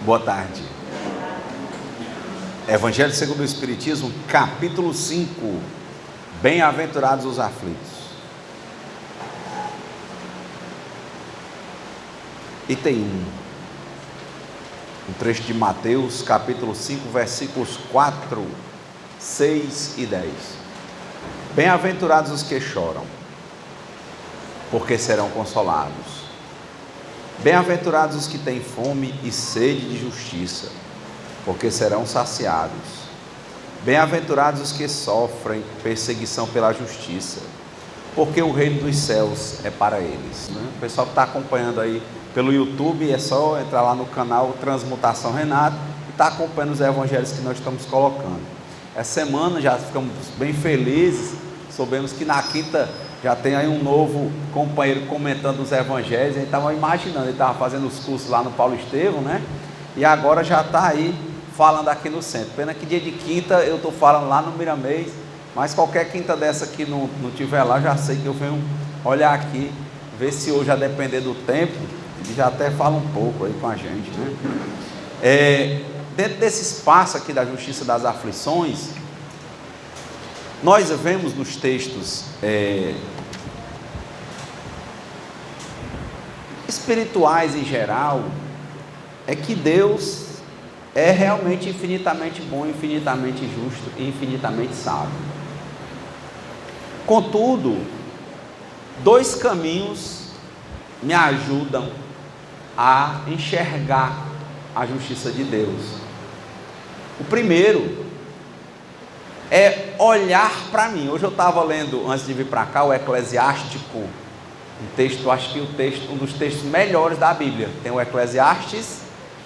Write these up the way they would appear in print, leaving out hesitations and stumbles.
Boa tarde. Evangelho segundo o Espiritismo, capítulo 5. Bem-aventurados os aflitos. Item 1. Um trecho de Mateus, capítulo 5, versículos 4, 6 e 10. Bem-aventurados os que choram, porque serão consolados. Bem-aventurados os que têm fome e sede de justiça, porque serão saciados. Bem-aventurados os que sofrem perseguição pela justiça, porque o reino dos céus é para eles. O pessoal que está acompanhando aí pelo YouTube, é só entrar lá no canal Transmutação Renato e está acompanhando os evangelhos que nós estamos colocando. Essa semana já ficamos bem felizes, soubemos que na quinta já tem aí um novo companheiro comentando os evangelhos. A gente estava imaginando, ele estava fazendo os cursos lá no Paulo Estevão, né? E agora já está aí falando aqui no centro. Pena que dia de quinta eu estou falando lá no Miramês, mas qualquer quinta dessa que não tiver lá, já sei que eu venho olhar aqui, ver se hoje, a depender do tempo, ele já até fala um pouco aí com a gente, né? Dentro desse espaço aqui da justiça das aflições, nós vemos nos textos espirituais em geral, é que Deus é realmente infinitamente bom, infinitamente justo e infinitamente sábio. Contudo, dois caminhos me ajudam a enxergar a justiça de Deus. O primeiro é olhar para mim. Hoje eu estava lendo, antes de vir para cá, o Eclesiástico, um texto, acho que um dos textos melhores da Bíblia. Tem o Eclesiastes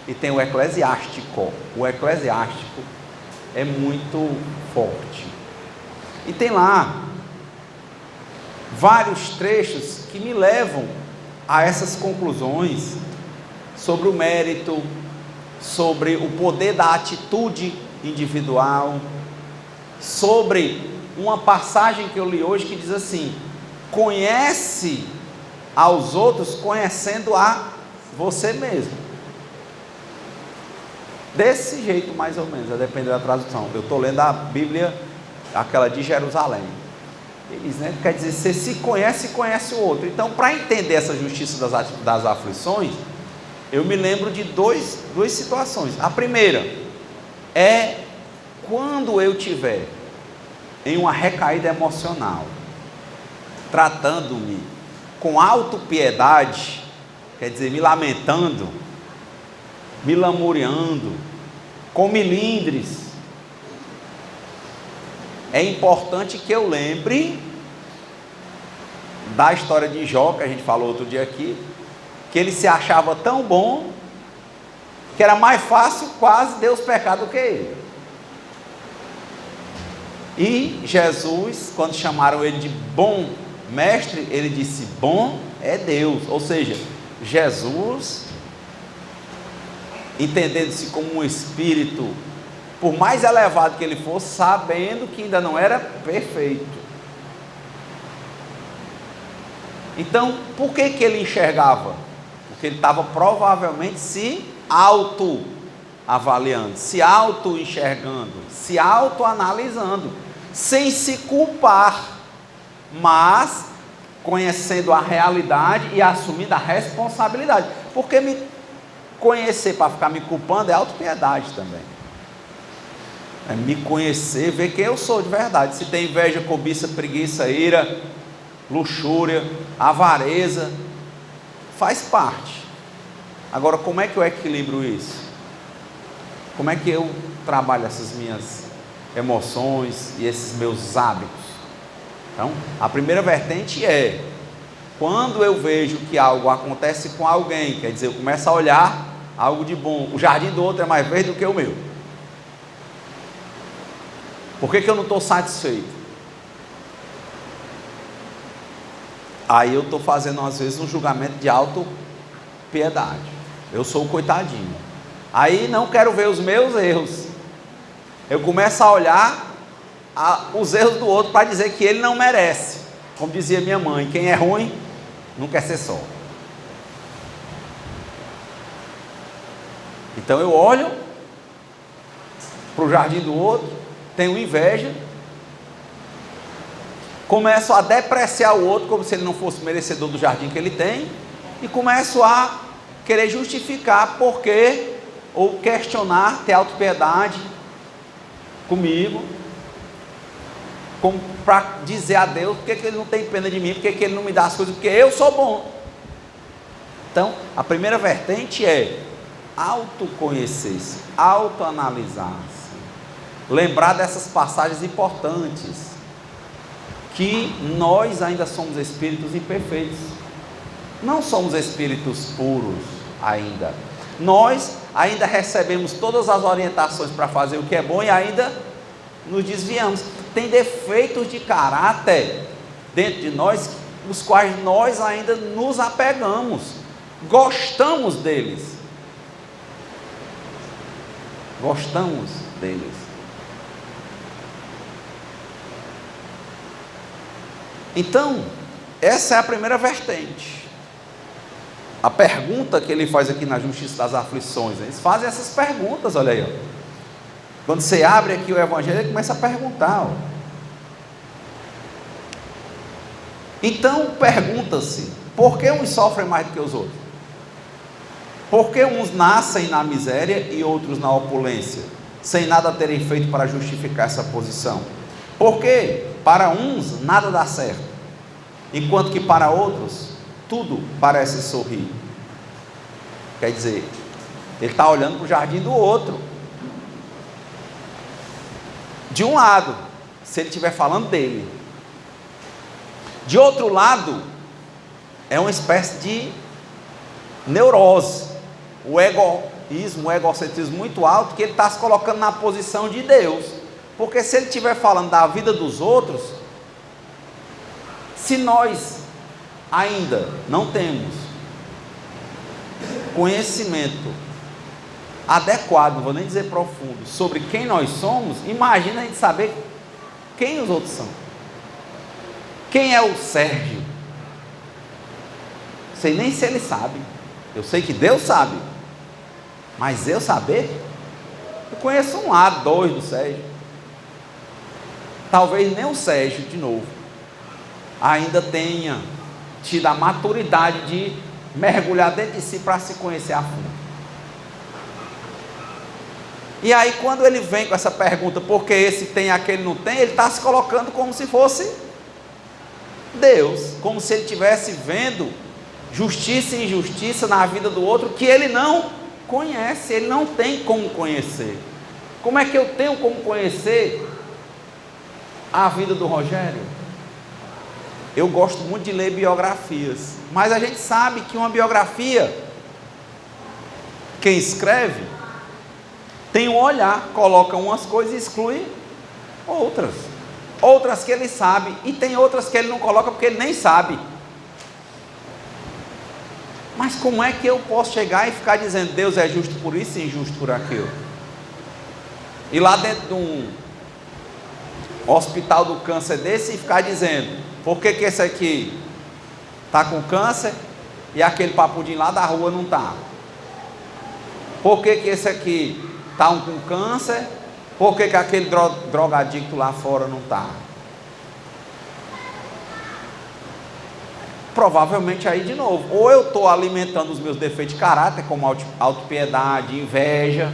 e tem o Eclesiástico. O Eclesiástico é muito forte. E tem lá vários trechos que me levam a essas conclusões sobre o mérito, sobre o poder da atitude individual, sobre uma passagem que eu li hoje que diz assim: conhece aos outros conhecendo a você mesmo. Desse jeito mais ou menos, a depender da tradução. Eu estou lendo a Bíblia, aquela de Jerusalém. Eles, né? Quer dizer, você se conhece e conhece o outro. Então, para entender essa justiça das aflições, eu me lembro de duas situações. A primeira é quando eu tiver em uma recaída emocional, tratando-me com autopiedade, quer dizer, me lamentando, me lamuriando, com milindres, é importante que eu lembre da história de Jó, que a gente falou outro dia aqui, que ele se achava tão bom, que era mais fácil quase Deus pecar do que ele. E Jesus, quando chamaram ele de bom mestre, ele disse: bom é Deus. Ou seja, Jesus, entendendo-se como um espírito, por mais elevado que ele fosse, sabendo que ainda não era perfeito. Então, por que ele enxergava? Porque ele estava provavelmente se auto-avaliando, se auto-enxergando, se auto-analisando, sem se culpar, mas conhecendo a realidade e assumindo a responsabilidade. Porque me conhecer para ficar me culpando é autopiedade também. É me conhecer, ver quem eu sou de verdade. Se tem inveja, cobiça, preguiça, ira, luxúria, avareza, faz parte. Agora, como é que eu equilibro isso? Como é que eu trabalho essas minhas emoções e esses meus hábitos? Então, a primeira vertente é quando eu vejo que algo acontece com alguém, quer dizer, eu começo a olhar algo de bom. O jardim do outro é mais verde do que o meu. Por que eu não estou satisfeito? Aí eu estou fazendo às vezes um julgamento de autopiedade. Eu sou o coitadinho. Aí não quero ver os meus erros. Eu começo a olhar os erros do outro para dizer que ele não merece. Como dizia minha mãe, quem é ruim não quer ser só. Então eu olho para o jardim do outro, tenho inveja, começo a depreciar o outro como se ele não fosse merecedor do jardim que ele tem, e começo a querer justificar porque, ou questionar, ter autopiedade comigo, para dizer a Deus porque que ele não tem pena de mim, porque que ele não me dá as coisas, porque eu sou bom. Então, a primeira vertente é autoconhecer-se, autoanalisar-se, lembrar dessas passagens importantes, que nós ainda somos espíritos imperfeitos, não somos espíritos puros ainda, nós ainda recebemos todas as orientações para fazer o que é bom e ainda nos desviamos, tem defeitos de caráter dentro de nós, os quais nós ainda nos apegamos, gostamos deles, Então, essa é a primeira vertente. A pergunta que ele faz aqui na Justiça das Aflições, eles fazem essas perguntas, olha aí, ó. Quando você abre aqui o Evangelho, ele começa a perguntar, ó. Então, pergunta-se, por que uns sofrem mais do que os outros? Por que uns nascem na miséria e outros na opulência, sem nada terem feito para justificar essa posição? Por que para uns nada dá certo, enquanto que para outros tudo parece sorrir? Quer dizer, ele está olhando para o jardim do outro. De um lado, se ele estiver falando dele, de outro lado, é uma espécie de neurose, o egoísmo, o egocentrismo muito alto, que ele está se colocando na posição de Deus, porque se ele estiver falando da vida dos outros, se nós ainda não temos conhecimento adequado, não vou nem dizer profundo, sobre quem nós somos, imagina a gente saber quem os outros são. Quem é o Sérgio? Sei nem se ele sabe. Eu sei que Deus sabe, mas eu saber? Eu conheço um A, dois do Sérgio. Talvez nem o Sérgio, de novo, ainda tenha tido a maturidade de mergulhar dentro de si para se conhecer a fundo. E aí, quando ele vem com essa pergunta, por que esse tem e aquele não tem, ele está se colocando como se fosse Deus, como se ele estivesse vendo justiça e injustiça na vida do outro, que ele não conhece, ele não tem como conhecer. Como é que eu tenho como conhecer a vida do Rogério? Eu gosto muito de ler biografias, mas a gente sabe que uma biografia, quem escreve, tem um olhar, coloca umas coisas e exclui outras que ele sabe, e tem outras que ele não coloca porque ele nem sabe. Mas como é que eu posso chegar e ficar dizendo Deus é justo por isso e injusto por aquilo? E lá dentro de um hospital do câncer desse e ficar dizendo, por que que esse aqui está com câncer e aquele papudim lá da rua não está? Por que que esse aqui está com câncer, por que que aquele drogadicto lá fora não está? Provavelmente aí de novo, ou eu estou alimentando os meus defeitos de caráter, como autopiedade, inveja,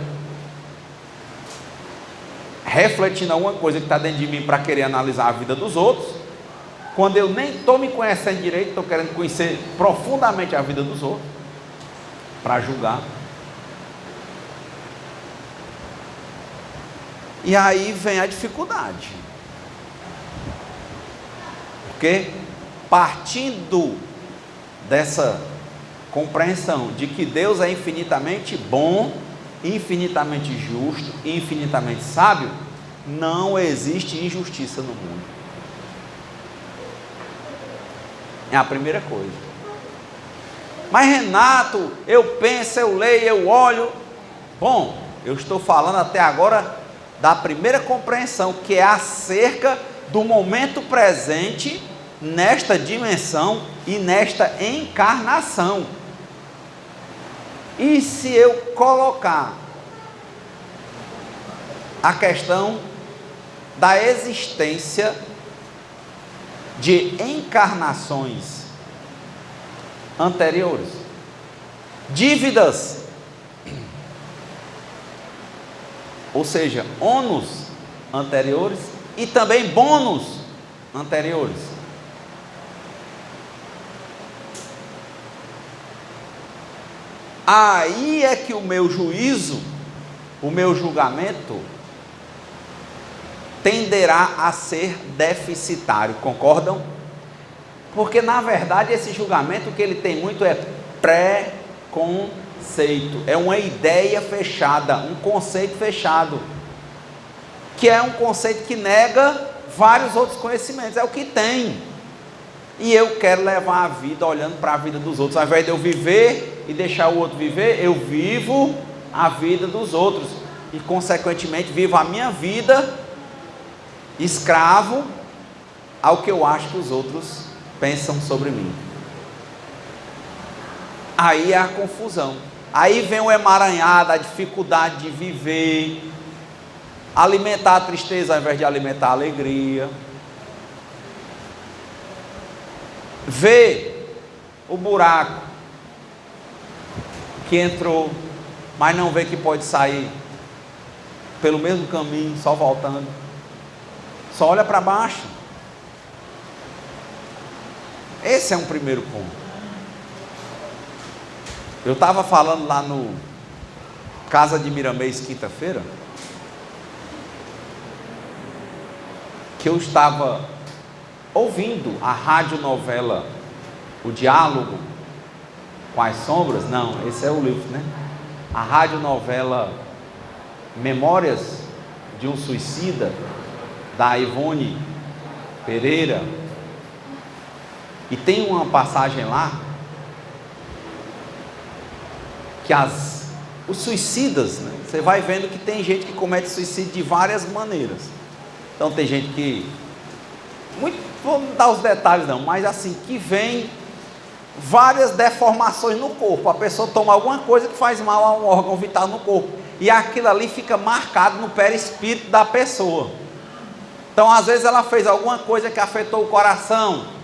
refletindo alguma coisa que está dentro de mim para querer analisar a vida dos outros, quando eu nem estou me conhecendo direito, estou querendo conhecer profundamente a vida dos outros, para julgar. E aí vem a dificuldade, porque partindo dessa compreensão de que Deus é infinitamente bom, infinitamente justo e infinitamente sábio, não existe injustiça no mundo. É a primeira coisa. Mas Renato, eu penso, eu leio, eu olho. Bom, eu estou falando até agora da primeira compreensão, que é acerca do momento presente nesta dimensão e nesta encarnação. E se eu colocar a questão da existência de encarnações anteriores, dívidas, ou seja, ônus anteriores e também bônus anteriores. Aí é que o meu juízo, o meu julgamento, tenderá a ser deficitário, concordam? Porque na verdade esse julgamento que ele tem muito é pré-conceito, é uma ideia fechada, um conceito fechado, que é um conceito que nega vários outros conhecimentos, é o que tem. E eu quero levar a vida olhando para a vida dos outros, ao invés de eu viver e deixar o outro viver, eu vivo a vida dos outros e consequentemente vivo a minha vida escravo ao que eu acho que os outros pensam sobre mim. Aí é a confusão, aí vem o emaranhado, a dificuldade de viver, alimentar a tristeza ao invés de alimentar a alegria, ver o buraco que entrou, mas não vê que pode sair pelo mesmo caminho, só voltando, só olha para baixo. Esse é um primeiro ponto. Eu estava falando lá no Casa de Miramês, quinta-feira, que eu estava ouvindo a radionovela O Diálogo com as Sombras. Não, esse é o livro, né? A radionovela Memórias de um Suicida, da Ivone Pereira. E tem uma passagem lá que os suicidas, né, você vai vendo que tem gente que comete suicídio de várias maneiras. Então tem gente que, vou dar os detalhes não, mas assim, que vem várias deformações no corpo. A pessoa toma alguma coisa que faz mal a um órgão vital no corpo, e aquilo ali fica marcado no perispírito da pessoa. Então às vezes ela fez alguma coisa que afetou o coração,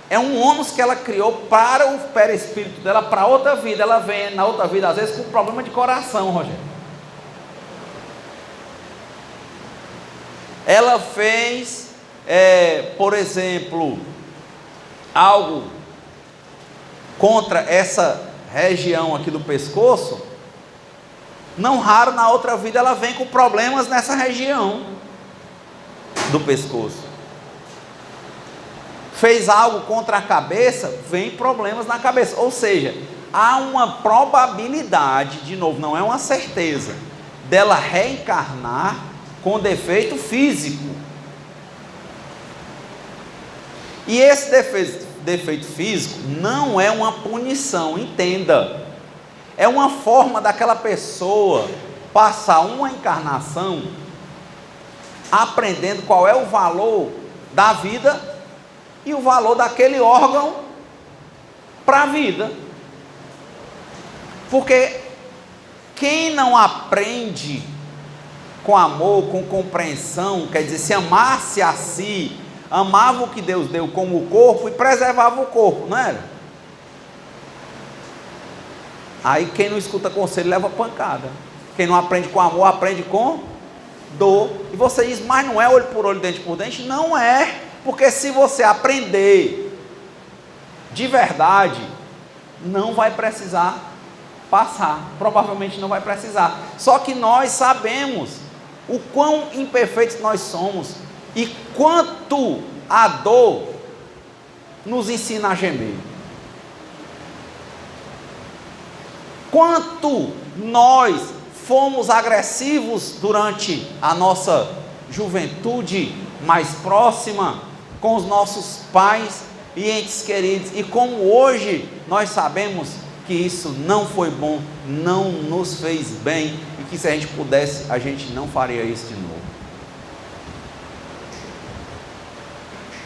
é um ônus que ela criou para o perispírito dela, para outra vida. Ela vem na outra vida às vezes com problema de coração, Rogério. Ela fez, por exemplo, algo contra essa região aqui do pescoço, não raro na outra vida ela vem com problemas nessa região do pescoço. Fez algo contra a cabeça, vem problemas na cabeça. Ou seja, há uma probabilidade, de novo, não é uma certeza, dela reencarnar com defeito físico. E esse defeito físico não é uma punição, entenda. É uma forma daquela pessoa passar uma encarnação aprendendo qual é o valor da vida e o valor daquele órgão para a vida. Porque quem não aprende com amor, com compreensão, quer dizer, se amasse a si, amava o que Deus deu como o corpo e preservava o corpo, não era? Aí quem não escuta conselho leva pancada. Quem não aprende com amor, aprende com dor. E você diz, mas não é olho por olho, dente por dente? Não é, porque se você aprender de verdade, não vai precisar passar, provavelmente não vai precisar. Só que nós sabemos o quão imperfeitos nós somos e quanto a dor nos ensina a gemer. Quanto nós fomos agressivos durante a nossa juventude mais próxima com os nossos pais e entes queridos, e como hoje nós sabemos que isso não foi bom, não nos fez bem, e que se a gente pudesse, a gente não faria isso de novo.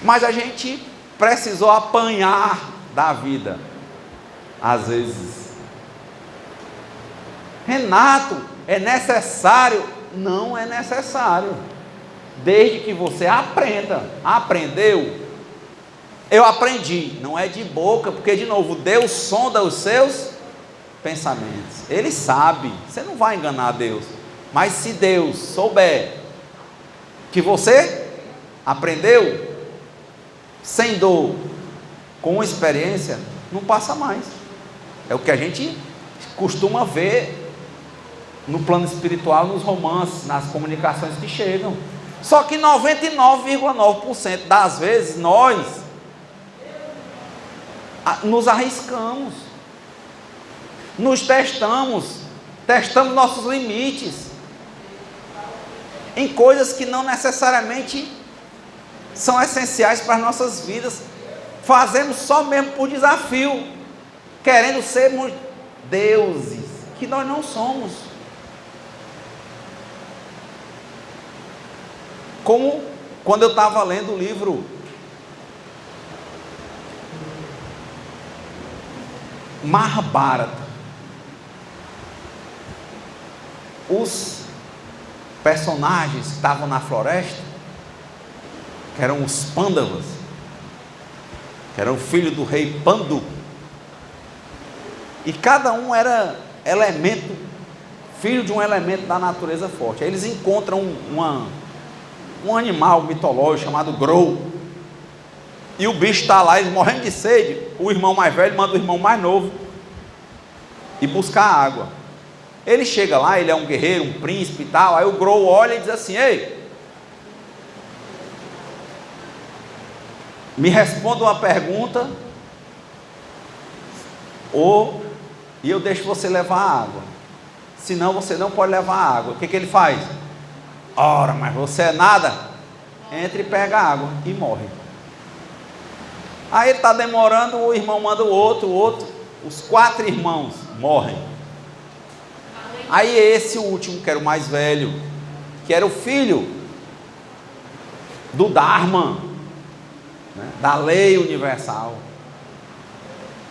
Mas a gente precisou apanhar da vida, às vezes, Renato, é necessário? Não é necessário. Desde que você aprenda. Aprendeu? Eu aprendi. Não é de boca, porque de novo, Deus sonda os seus pensamentos. Ele sabe. Você não vai enganar Deus. Mas se Deus souber que você aprendeu, sem dor, com experiência, não passa mais. É o que a gente costuma ver no plano espiritual, nos romances, nas comunicações que chegam. Só que 99,9% das vezes nós nos arriscamos, nos testamos nossos limites em coisas que não necessariamente são essenciais para as nossas vidas. Fazemos só mesmo por desafio, querendo sermos deuses, que nós não somos. Como quando eu estava lendo o livro Mahabharata, os personagens que estavam na floresta, que eram os Pandavas, que eram filhos do rei Pandu, e cada um era filho de um elemento da natureza forte. Aí eles encontram um animal mitológico chamado Grou, e o bicho está lá, eles morrendo de sede. O irmão mais velho manda o irmão mais novo ir buscar água. Ele chega lá, ele é um guerreiro, um príncipe e tal. Aí o Grou olha e diz assim: ei, me responda uma pergunta, e eu deixo você levar a água, senão você não pode levar a água. O que ele faz? Ora, mas você é nada. Entra e pega a água e morre. Aí ele está demorando, o irmão manda o outro, os 4 irmãos morrem. Aí esse, o último, que era o mais velho, que era o filho do Dharma, né, da lei universal,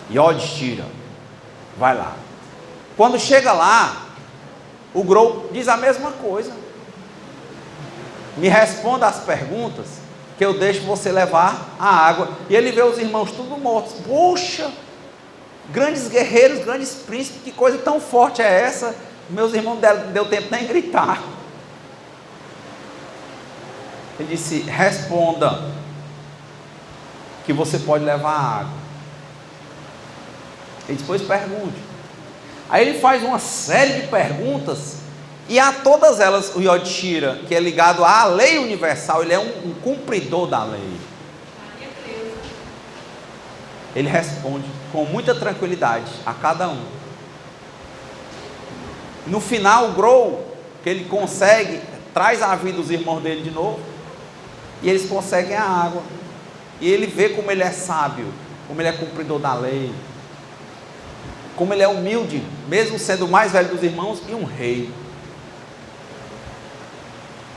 Yudhishthira, vai lá. Quando chega lá, o Grou diz a mesma coisa: me responda as perguntas, que eu deixo você levar a água. E ele vê os irmãos tudo mortos. Poxa, grandes guerreiros, grandes príncipes, que coisa tão forte é essa? Meus irmãos deu tempo nem gritar. Ele disse: responda, que você pode levar a água. E depois pergunte. Aí ele faz uma série de perguntas, e a todas elas o Yudhishthira, que é ligado à lei universal, ele é um cumpridor da lei. Ele responde com muita tranquilidade a cada um. No final, o Grou, que ele consegue, traz à vida os irmãos dele de novo, e eles conseguem a água. E ele vê como ele é sábio, como ele é cumpridor da lei, como ele é humilde, mesmo sendo o mais velho dos irmãos e um rei.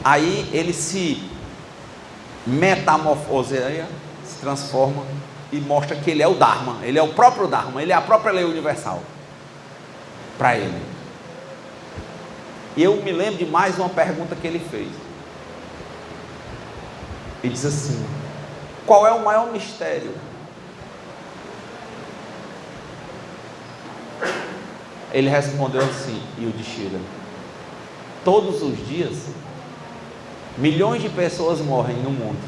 Aí ele se metamorfoseia, se transforma e mostra que ele é o Dharma, ele é o próprio Dharma, ele é a própria lei universal para ele. E eu me lembro de mais uma pergunta que ele fez. Ele diz assim: qual é o maior mistério? Ele respondeu assim, Yudhishthira: todos os dias milhões de pessoas morrem no mundo,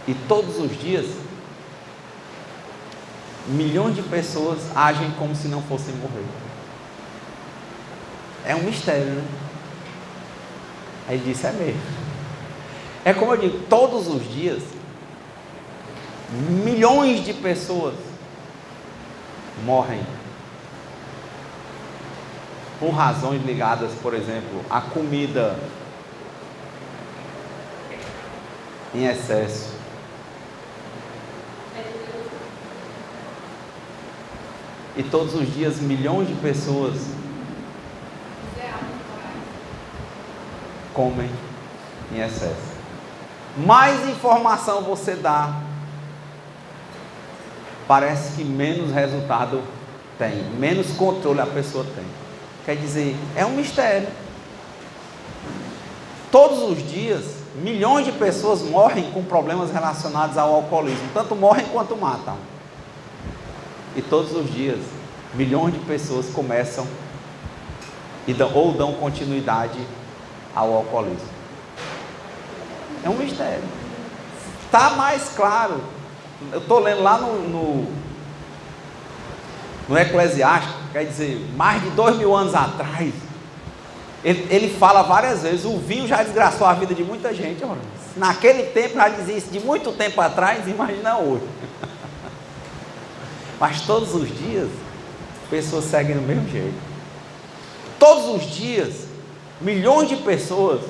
e todos os dias milhões de pessoas agem como se não fossem morrer. É um mistério, né? Aí ele disse: é mesmo. É como eu digo, todos os dias milhões de pessoas morrem por razões ligadas, por exemplo, à comida em excesso, e todos os dias milhões de pessoas comem em excesso. Mais informação você dá, parece que menos resultado tem, menos controle a pessoa tem. Quer dizer, é um mistério. Todos os dias, milhões de pessoas morrem com problemas relacionados ao alcoolismo. Tanto morrem quanto matam. E todos os dias, milhões de pessoas começam ou dão continuidade ao alcoolismo. É um mistério. Está mais claro. Eu estou lendo lá no Eclesiástico, quer dizer, mais de 2000 anos atrás, ele fala várias vezes, o vinho já desgraçou a vida de muita gente. Ora, naquele tempo já dizia isso de muito tempo atrás, imagina hoje. Mas todos os dias, pessoas seguem do mesmo jeito. Todos os dias, milhões de pessoas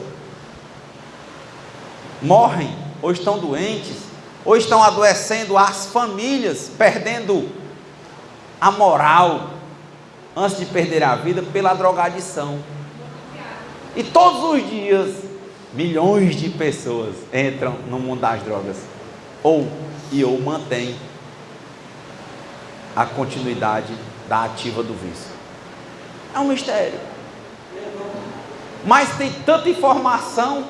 morrem, ou estão doentes, ou estão adoecendo, as famílias perdendo a moral, antes de perder a vida, pela drogadição. E todos os dias, milhões de pessoas entram no mundo das drogas, ou mantêm a continuidade da ativa do vício. É um mistério. Mas tem tanta informação.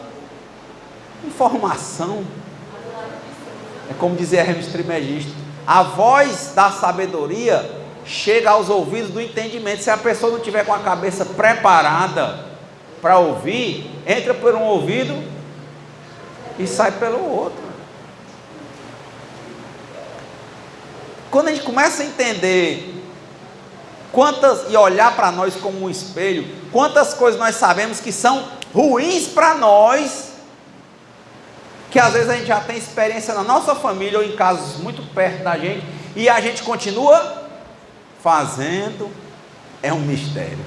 É como dizia Hermes Trismegisto, a voz da sabedoria chega aos ouvidos do entendimento. Se a pessoa não tiver com a cabeça preparada para ouvir, entra por um ouvido e sai pelo outro. Quando a gente começa a entender e olhar para nós como um espelho, quantas coisas nós sabemos que são ruins para nós, que às vezes a gente já tem experiência na nossa família ou em casos muito perto da gente, e a gente continua fazendo, é um mistério.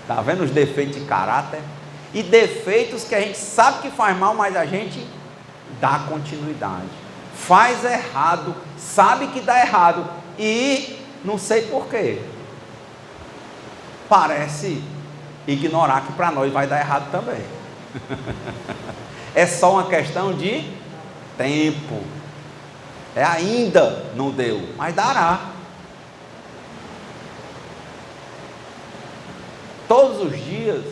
Está vendo os defeitos de caráter? E defeitos que a gente sabe que faz mal, mas a gente dá continuidade. Faz errado, sabe que dá errado, e não sei porquê. Parece ignorar que para nós vai dar errado também. É só uma questão de tempo. Ainda não deu, mas dará. Todos os dias,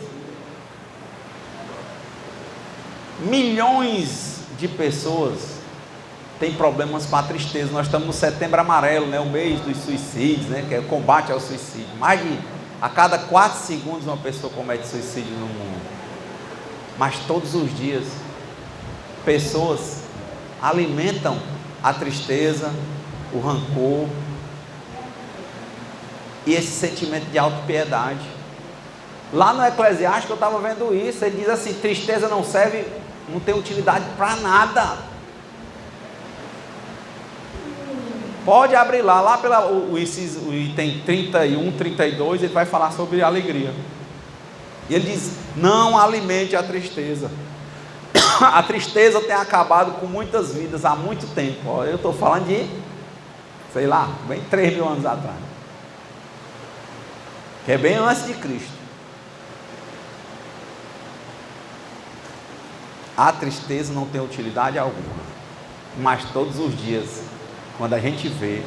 milhões de pessoas têm problemas com a tristeza. Nós estamos no Setembro Amarelo, né? O mês dos suicídios, né? Que é o combate ao suicídio. A cada 4 segundos uma pessoa comete suicídio no mundo. Mas todos os dias, pessoas alimentam a tristeza, o rancor e esse sentimento de autopiedade. Lá no Eclesiástico eu estava vendo isso, ele diz assim: tristeza não serve, não tem utilidade para nada. Pode abrir lá o item 31, 32, ele vai falar sobre alegria. E ele diz: não alimente a tristeza. A tristeza tem acabado com muitas vidas há muito tempo. Eu estou falando de, sei lá, bem 3.000 anos atrás, que é bem antes de Cristo. A tristeza não tem utilidade alguma, mas todos os dias, quando a gente vê,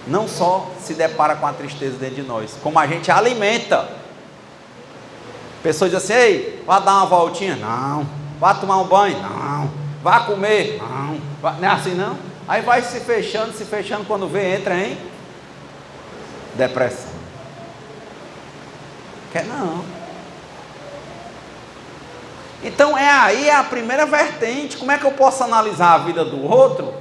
não só se depara com a tristeza dentro de nós, como a gente alimenta. Pessoas dizem assim: ei, vá dar uma voltinha? Não. Vá tomar um banho? Não. Vá comer? Não. Não é assim não? Aí vai se fechando, quando vê, entra em depressão. Quer não. Então aí é a primeira vertente. Como é que eu posso analisar a vida do outro,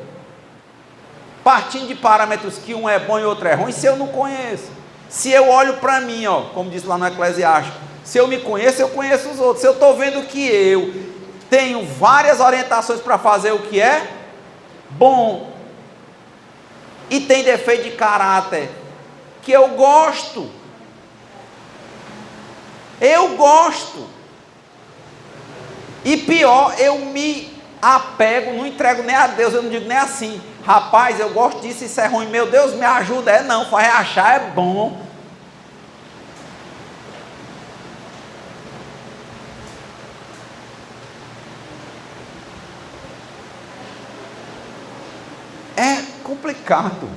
partindo de parâmetros que um é bom e outro é ruim, se eu não conheço? Se eu olho para mim, como diz lá no Eclesiástico, se eu me conheço, eu conheço os outros. Se eu estou vendo que eu tenho várias orientações para fazer o que é bom, e tem defeito de caráter que eu gosto, e pior, eu me apego, não entrego nem a Deus, eu não digo nem assim: rapaz, eu gosto disso, isso é ruim, meu Deus, me ajuda. Não, faz achar, é bom. É complicado.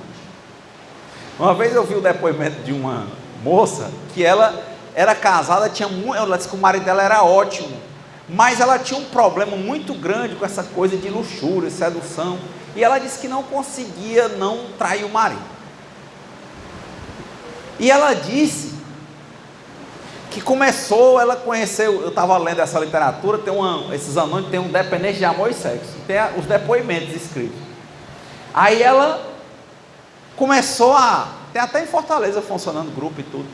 Uma vez eu vi o depoimento de uma moça que ela era casada, ela disse que o marido dela era ótimo, mas ela tinha um problema muito grande com essa coisa de luxúria, sedução, e ela disse que não conseguia não trair o marido. E ela disse que ela conheceu, eu estava lendo essa literatura, esses anônimos tem um dependente de amor e sexo, tem os depoimentos escritos. Aí ela começou tem até em Fortaleza funcionando grupo e tudo,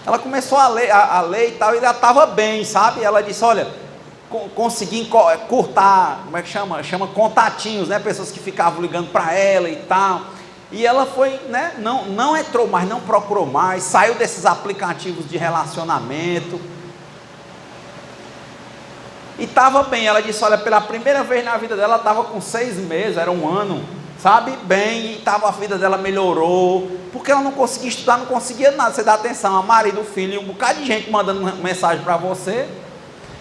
ela começou a ler e tal, e ela estava bem, sabe? Ela disse, olha, consegui cortar, como é que chama? Chama contatinhos, né? Pessoas que ficavam ligando para ela e tal, e ela foi, né? Não entrou mais, não procurou mais, saiu desses aplicativos de relacionamento, e estava bem. Ela disse, olha, pela primeira vez na vida dela, ela estava com 6 meses, era um ano, sabe, bem, e a vida dela melhorou, porque ela não conseguia estudar, não conseguia nada. Você dá atenção a marido, filho, e um bocado de gente mandando mensagem para você,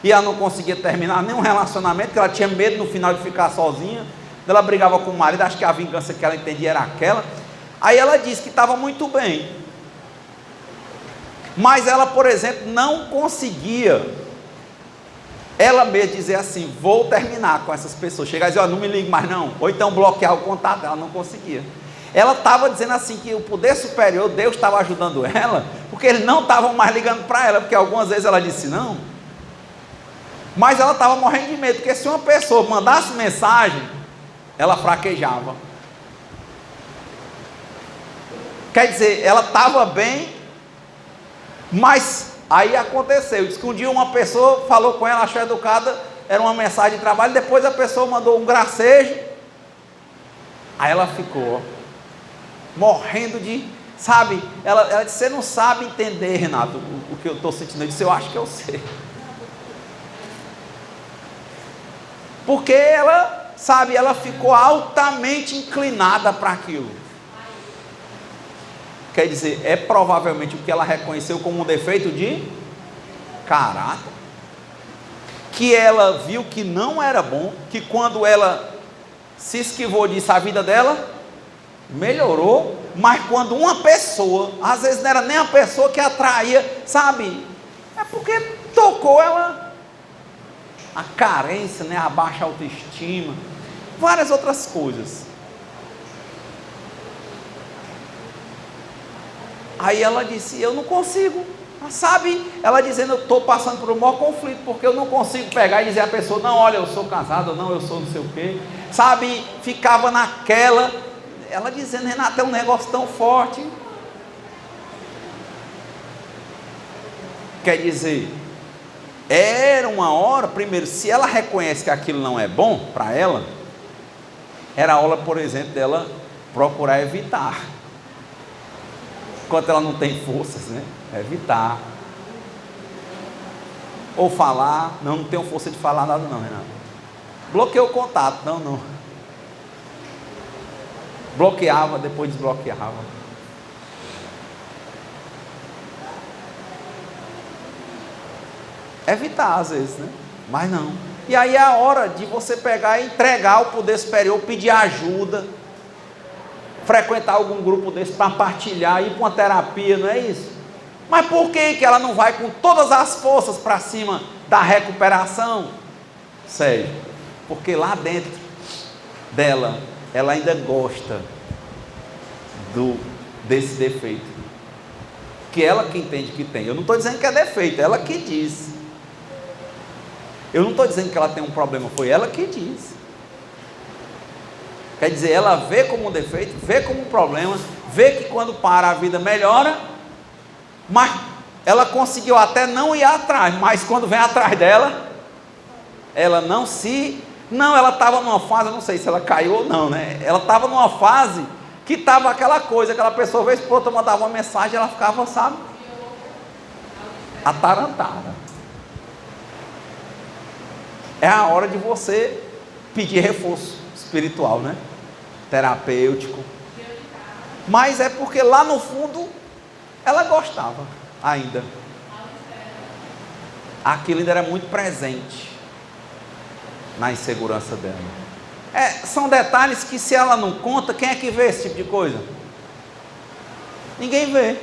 e ela não conseguia terminar nenhum relacionamento, porque ela tinha medo no final de ficar sozinha. Ela brigava com o marido, acho que a vingança que ela entendia era aquela. Aí ela disse que estava muito bem, mas ela, por exemplo, não conseguia ela mesma dizer assim, vou terminar com essas pessoas, chegar e dizer, não me ligue mais não, ou então bloquear o contato. Ela não conseguia. Ela estava dizendo assim, que o poder superior, Deus estava ajudando ela, porque eles não estavam mais ligando para ela, porque algumas vezes ela disse não, mas ela estava morrendo de medo, porque se uma pessoa mandasse mensagem, ela fraquejava. Quer dizer, ela estava bem, mas aí aconteceu, diz que um dia uma pessoa falou com ela, achou educada, era uma mensagem de trabalho, depois a pessoa mandou um gracejo, aí ela ficou morrendo de, sabe, ela disse, você não sabe entender, Renato, o que eu estou sentindo. Eu disse, eu acho que eu sei, porque ela, sabe, ela ficou altamente inclinada para aquilo. Quer dizer, é provavelmente o que ela reconheceu como um defeito de caráter, que ela viu que não era bom, que quando ela se esquivou disso, a vida dela melhorou, mas quando uma pessoa, às vezes não era nem a pessoa que atraía, sabe, é porque tocou ela, a carência, né, a baixa autoestima, várias outras coisas. Aí ela disse, eu não consigo, sabe, ela dizendo, eu estou passando por um maior conflito, porque eu não consigo pegar e dizer à pessoa, não, olha, eu sou casado, não, eu sou não sei o quê, sabe, ficava naquela, ela dizendo, Renato, é um negócio tão forte. Quer dizer, era uma hora, primeiro, se ela reconhece que aquilo não é bom para ela, era a hora, por exemplo, dela procurar evitar, enquanto ela não tem forças, né? Evitar, ou falar, não tenho força de falar nada não, Renato, bloqueou o contato, não, bloqueava, depois desbloqueava. Evitar às vezes, né? Mas não. E aí é a hora de você pegar e entregar ao poder superior, pedir ajuda, frequentar algum grupo desse para partilhar, ir para uma terapia, não é isso? Mas por que ela não vai com todas as forças para cima da recuperação? Sérgio, porque lá dentro dela, ela ainda gosta desse defeito, que ela que entende que tem. Eu não estou dizendo que é defeito, ela que diz. Eu não estou dizendo que ela tem um problema, foi ela que diz. Quer dizer, ela vê como um defeito, vê como um problema, vê que quando para a vida melhora, mas ela conseguiu até não ir atrás, mas quando vem atrás dela, ela não, ela estava numa fase, eu não sei se ela caiu ou não, né? Ela estava numa fase que estava aquela coisa, aquela pessoa, vez por outra, mandava uma mensagem, ela ficava, sabe, atarantada. É a hora de você pedir reforço espiritual, né? Terapêutico. Mas é porque lá no fundo ela gostava ainda. Aquilo ainda era muito presente na insegurança dela. São detalhes que, se ela não conta, quem é que vê esse tipo de coisa? Ninguém vê.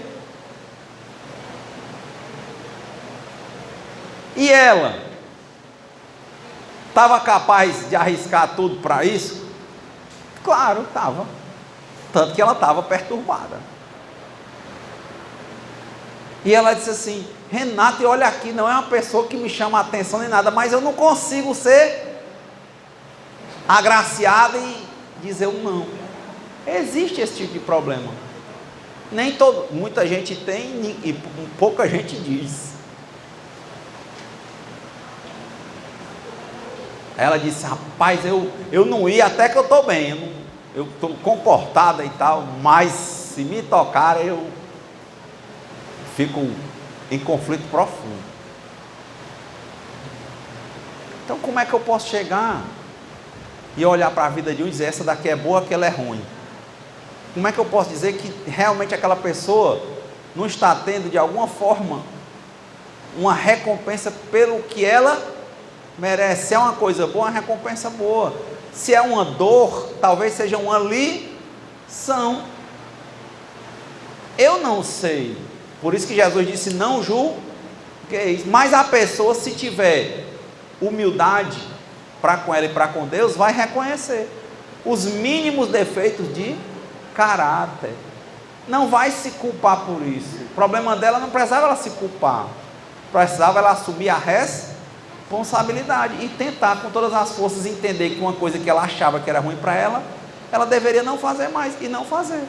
E ela estava capaz de arriscar tudo para isso? Claro, estava. Tanto que ela estava perturbada. E ela disse assim: Renato, olha aqui, não é uma pessoa que me chama a atenção nem nada, mas eu não consigo ser agraciada e dizer um não. Existe esse tipo de problema. Muita gente tem e pouca gente diz. Ela disse: rapaz, eu não ia até que eu estou bem, eu estou comportada e tal, mas se me tocar eu fico em conflito profundo. Então como é que eu posso chegar e olhar para a vida de um e dizer: essa daqui é boa, aquela é ruim? Como é que eu posso dizer que realmente aquela pessoa não está tendo de alguma forma uma recompensa pelo que ela merece? Se é uma coisa boa, uma recompensa boa. Se é uma dor, talvez seja uma lição. Eu não sei. Por isso que Jesus disse: não julgueis. Mas a pessoa, se tiver humildade para com ela e para com Deus, vai reconhecer os mínimos defeitos de caráter. Não vai se culpar por isso. O problema dela não precisava ela se culpar. Precisava ela assumir a responsabilidade e tentar com todas as forças entender que uma coisa que ela achava que era ruim para ela, ela deveria não fazer mais e não fazer.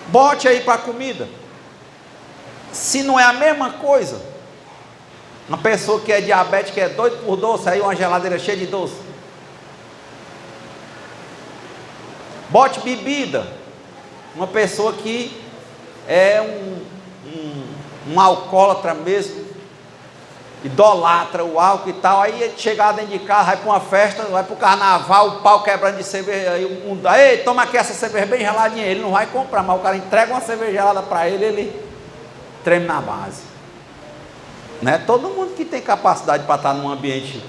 Bote aí para a comida. Se não é a mesma coisa, uma pessoa que é diabética, é doido por doce, aí uma geladeira cheia de doce. Bote bebida. Uma pessoa que é um alcoólatra mesmo, idolatra o álcool e tal, aí chegar dentro de casa, vai para uma festa, vai para o carnaval, o pau quebrando de cerveja, aí toma aqui essa cerveja bem geladinha, ele não vai comprar, mas o cara entrega uma cerveja gelada para ele, ele treme na base. Não é todo mundo que tem capacidade para estar num ambiente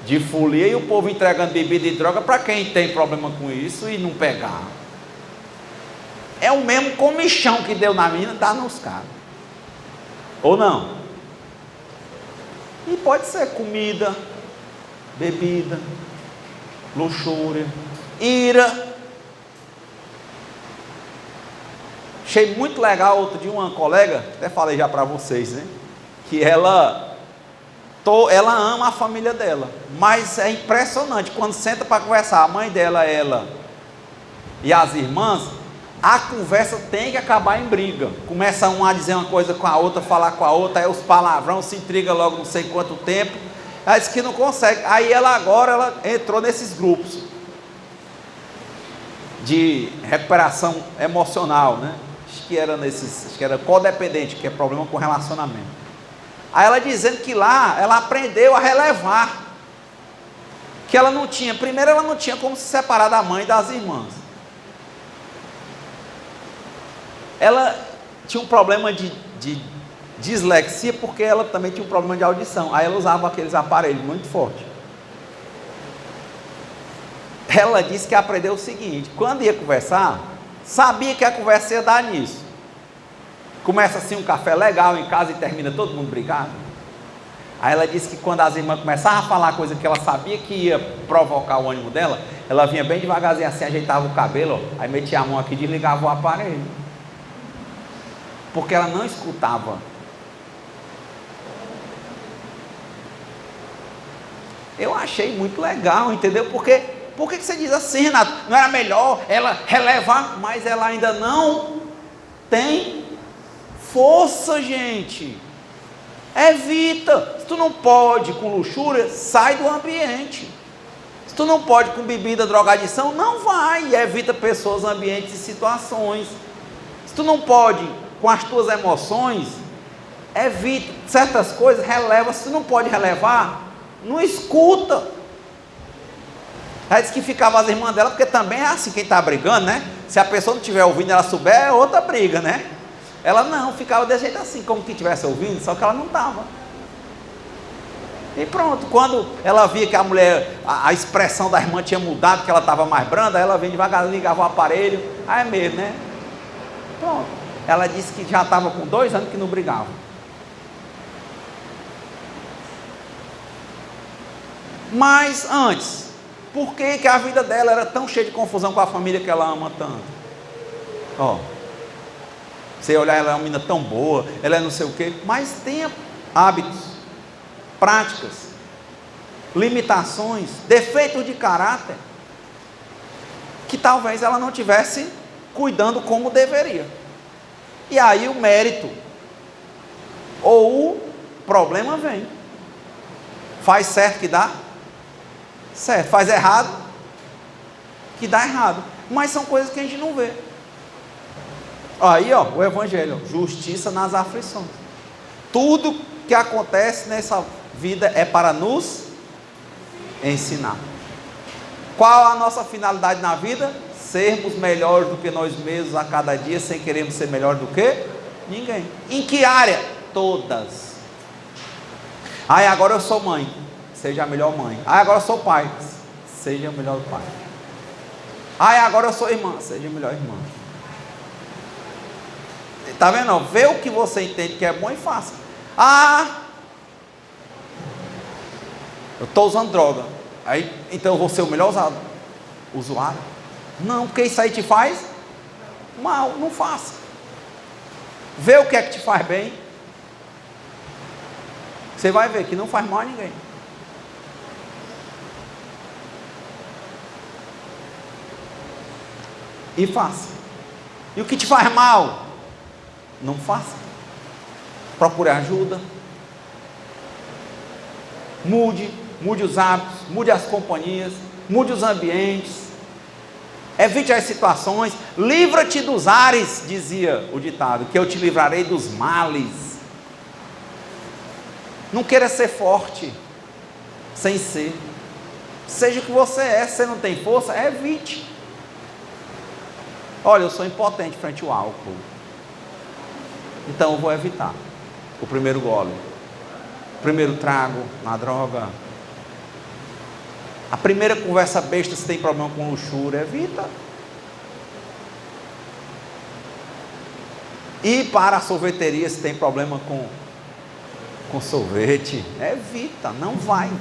de folia e o povo entregando bebida e droga para quem tem problema com isso e não pegar. É o mesmo comichão que deu na mina, dá nos caras. Ou não? E pode ser comida, bebida, luxúria, ira. Achei muito legal outro dia uma colega, até falei já para vocês, né? Que ela ama a família dela, mas é impressionante, quando senta para conversar, a mãe dela, ela e as irmãs, a conversa tem que acabar em briga. Começa uma a dizer uma coisa com a outra, falar com a outra, aí os palavrão, se intriga logo não sei quanto tempo. Ela disse que não consegue. Aí ela entrou nesses grupos de recuperação emocional, né? Acho que era codependente, que é problema com relacionamento. Aí ela dizendo que lá ela aprendeu a relevar, que ela não tinha, primeiro ela não tinha como se separar da mãe e das irmãs. Ela tinha um problema de dislexia, porque ela também tinha um problema de audição, aí ela usava aqueles aparelhos muito fortes. Ela disse que aprendeu o seguinte: quando ia conversar, sabia que a conversa ia dar nisso. Começa assim um café legal em casa e termina todo mundo brigado. Aí ela disse que quando as irmãs começavam a falar coisa que ela sabia que ia provocar o ânimo dela, ela vinha bem devagarzinho assim, ajeitava o cabelo, ó, aí metia a mão aqui e desligava o aparelho. Porque ela não escutava. Eu achei muito legal, entendeu? Por que você diz assim, Renato? Não era melhor ela relevar? Mas ela ainda não tem força, gente. Evita. Se tu não pode com luxúria, sai do ambiente. Se tu não pode com bebida, drogadição, não vai. Evita pessoas, ambientes e situações. Se tu não pode com as tuas emoções, evita certas coisas, releva. Se tu não pode relevar, não escuta. Ela disse que ficava as irmãs dela, porque também é assim, quem está brigando, né? Se a pessoa não estiver ouvindo, ela souber, é outra briga, né? Ela não, ficava desse jeito assim, como que estivesse ouvindo, só que ela não estava. E pronto, quando ela via que a mulher, a expressão da irmã tinha mudado, que ela estava mais branda, ela vem devagarzinho, ligava o aparelho, é mesmo, né? Pronto. Ela disse que já estava com 2 anos que não brigava. Mas antes, por que que a vida dela era tão cheia de confusão com a família que ela ama tanto? Ó, você olhar, ela é uma menina tão boa, ela é não sei o quê, mas tem hábitos, práticas, limitações, defeitos de caráter, que talvez ela não tivesse cuidando como deveria. E aí o mérito ou o problema vem. Faz certo que dá certo, faz errado que dá errado, mas são coisas que a gente não vê. Aí ó, o evangelho, justiça nas aflições. Tudo que acontece nessa vida é para nos ensinar. Qual a nossa finalidade na vida? Sermos melhores do que nós mesmos a cada dia, sem querermos ser melhor do que ninguém. Em que área? Todas. Aí agora eu sou mãe, seja a melhor mãe. Aí agora eu sou pai, seja o melhor pai. Aí agora eu sou irmã, seja a melhor irmã. Está vendo? Vê o que você entende que é bom e faça. Eu estou usando droga, aí, então eu vou ser o melhor usuário? Não, porque isso aí te faz mal, não faça. Vê o que é que te faz bem. Você vai ver que não faz mal a ninguém. E faça. E o que te faz mal? Não faça. Procure ajuda. Mude os hábitos, mude as companhias, mude os ambientes. Evite as situações. Livra-te dos ares, dizia o ditado, que eu te livrarei dos males. Não queira ser forte sem ser. Seja o que você é. Se você não tem força, evite. Olha, eu sou impotente frente ao álcool, então eu vou evitar o primeiro gole, o primeiro trago na droga, a primeira conversa besta. Se tem problema com luxúria, evita. Ir para a sorveteria se tem problema com sorvete, evita, não vai.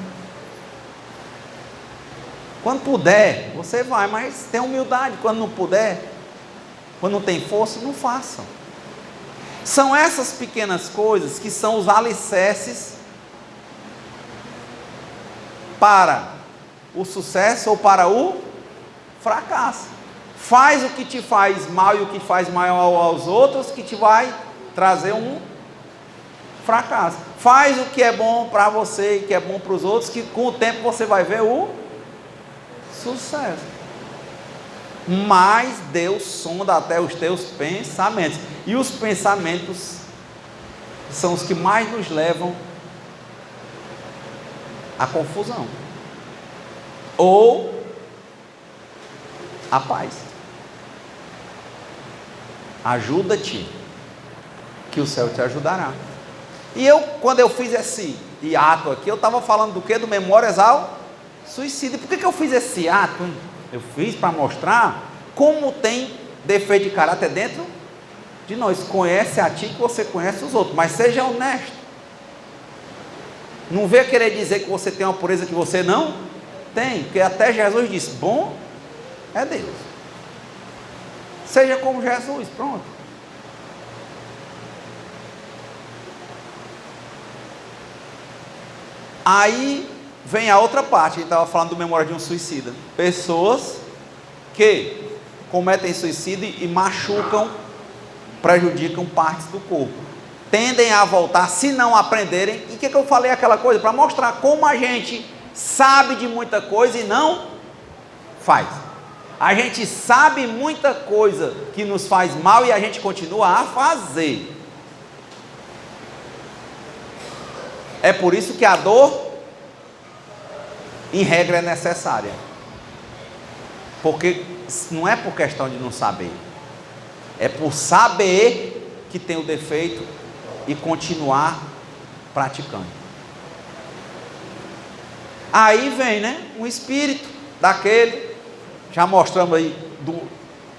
Quando puder, você vai, mas tenha humildade. Quando não puder, quando não tem força, não faça. São essas pequenas coisas que são os alicerces para o sucesso ou para o fracasso. Faz o que te faz mal e o que faz mal aos outros, que te vai trazer um fracasso. Faz o que é bom para você e que é bom para os outros, que com o tempo você vai ver o sucesso. Mas Deus sonda até os teus pensamentos, e os pensamentos são os que mais nos levam à confusão ou à paz. Ajuda-te, que o céu te ajudará. E quando eu fiz esse ato aqui, eu estava falando do que? Do Memórias ao Suicídio. Por que eu fiz esse ato? Eu fiz para mostrar como tem defeito de caráter dentro de nós. Conhece a ti que você conhece os outros, mas seja honesto. Não venha querer dizer que você tem uma pureza que você não tem, porque até Jesus disse: bom é Deus. Seja como Jesus, pronto. Aí vem a outra parte. A gente estava falando do Memória de um Suicida. Pessoas que cometem suicídio e machucam, prejudicam partes do corpo, tendem a voltar se não aprenderem. E o que eu falei aquela coisa? Para mostrar como a gente sabe de muita coisa e não faz. A gente sabe muita coisa que nos faz mal e a gente continua a fazer. É por isso que a dor, em regra, é necessária. Porque não é por questão de não saber, é por saber que tem o defeito e continuar praticando. Aí vem, né, um espírito daquele, já mostramos aí,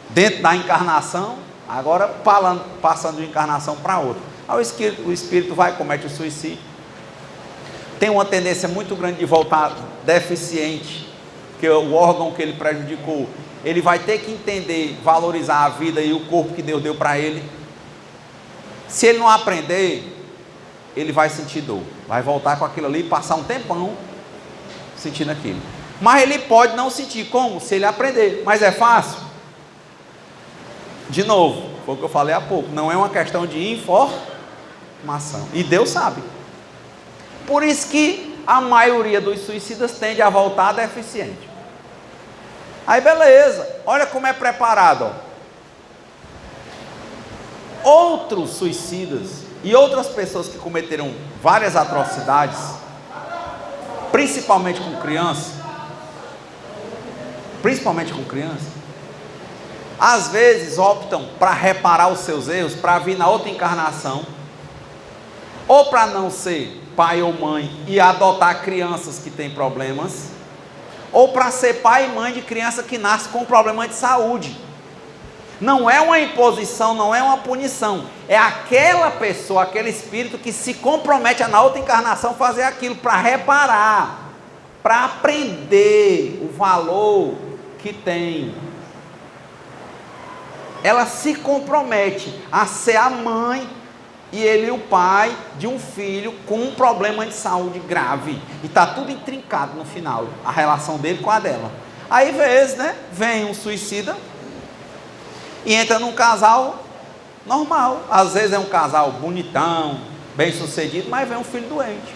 dentro da encarnação, agora passando de encarnação para outra. Aí o espírito vai, comete o suicídio, tem uma tendência muito grande de voltar deficiente, porque o órgão que ele prejudicou, ele vai ter que entender, valorizar a vida e o corpo que Deus deu para ele. Se ele não aprender, ele vai sentir dor, vai voltar com aquilo ali e passar um tempão sentindo aquilo. Mas ele pode não sentir, como? Se ele aprender. Mas é fácil? De novo, foi o que eu falei há pouco, não é uma questão de informação, e Deus sabe. Por isso que a maioria dos suicidas tende a voltar deficiente. Aí beleza, olha como é preparado, ó. Outros suicidas e outras pessoas que cometeram várias atrocidades, principalmente com criança, às vezes optam para reparar os seus erros, para vir na outra encarnação, ou para não ser pai ou mãe e adotar crianças que têm problemas, ou para ser pai e mãe de criança que nasce com problema de saúde. Não é uma imposição, não é uma punição, é aquela pessoa, aquele espírito que se compromete a na outra encarnação fazer aquilo para reparar, para aprender o valor que tem. Ela se compromete a ser a mãe e ele o pai de um filho com um problema de saúde grave, e está tudo intrincado no final, a relação dele com a dela. Aí vezes, né, vem um suicida e entra num casal normal, às vezes é um casal bonitão, bem sucedido, mas vem um filho doente.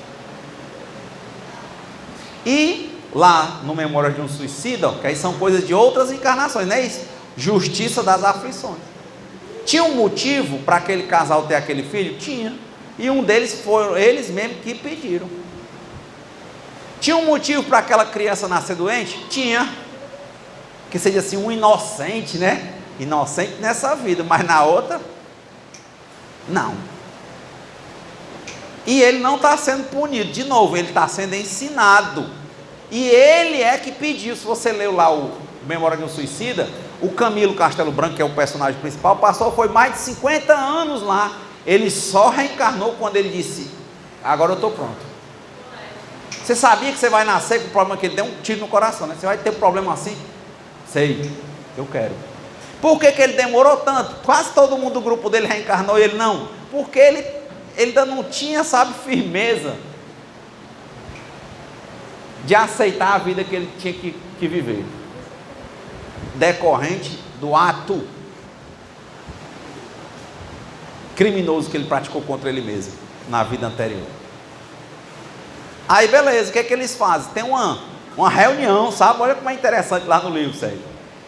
E lá no Memória de um Suicida, que aí são coisas de outras encarnações, não é isso? Justiça das aflições. Tinha um motivo para aquele casal ter aquele filho? Tinha. E um deles foram eles mesmos que pediram. Tinha um motivo para aquela criança nascer doente? Tinha. Que seja assim, um inocente, né? Inocente nessa vida, mas na outra, não. E ele não está sendo punido. De novo, ele está sendo ensinado. E ele é que pediu. Se você leu lá o Memória de um Suicida, o Camilo Castelo Branco, que é o personagem principal, foi mais de 50 anos lá. Ele só reencarnou quando ele disse: agora eu estou pronto. Você sabia que você vai nascer com o problema que ele deu um tiro no coração, né? Você vai ter um problema assim? Sei, eu quero. Por que ele demorou tanto? Quase todo mundo do grupo dele reencarnou e ele não. Porque ele ainda não tinha, sabe, firmeza de aceitar a vida que ele tinha que viver, decorrente do ato criminoso que ele praticou contra ele mesmo na vida anterior. Aí beleza, o que é que eles fazem? Tem uma reunião, sabe? Olha como é interessante lá no livro, sério.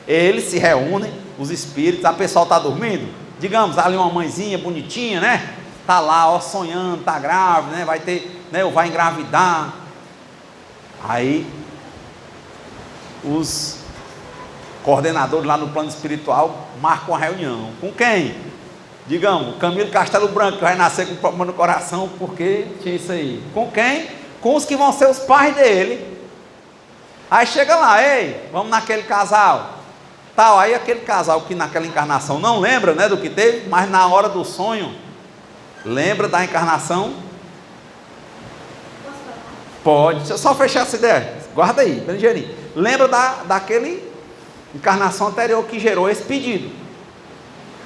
Eles se reúnem, os espíritos, a pessoa está dormindo, digamos, ali uma mãezinha bonitinha, né? Está lá, ó, sonhando, está grávida, né? Vai ter, né? Ou vai engravidar. Aí os coordenadores lá no plano espiritual marcam uma reunião. Com quem? Digamos, Camilo Castelo Branco, que vai nascer com problema no coração, porque tinha isso aí. Com quem? Com os que vão ser os pais dele. Aí chega lá: ei, vamos naquele casal. Tal, aí aquele casal que naquela encarnação não lembra, né, do que teve, mas na hora do sonho, lembra da encarnação? Pode, deixa eu só fechar essa ideia, guarda aí, bem ligeirinho. Lembra daquele encarnação anterior que gerou esse pedido.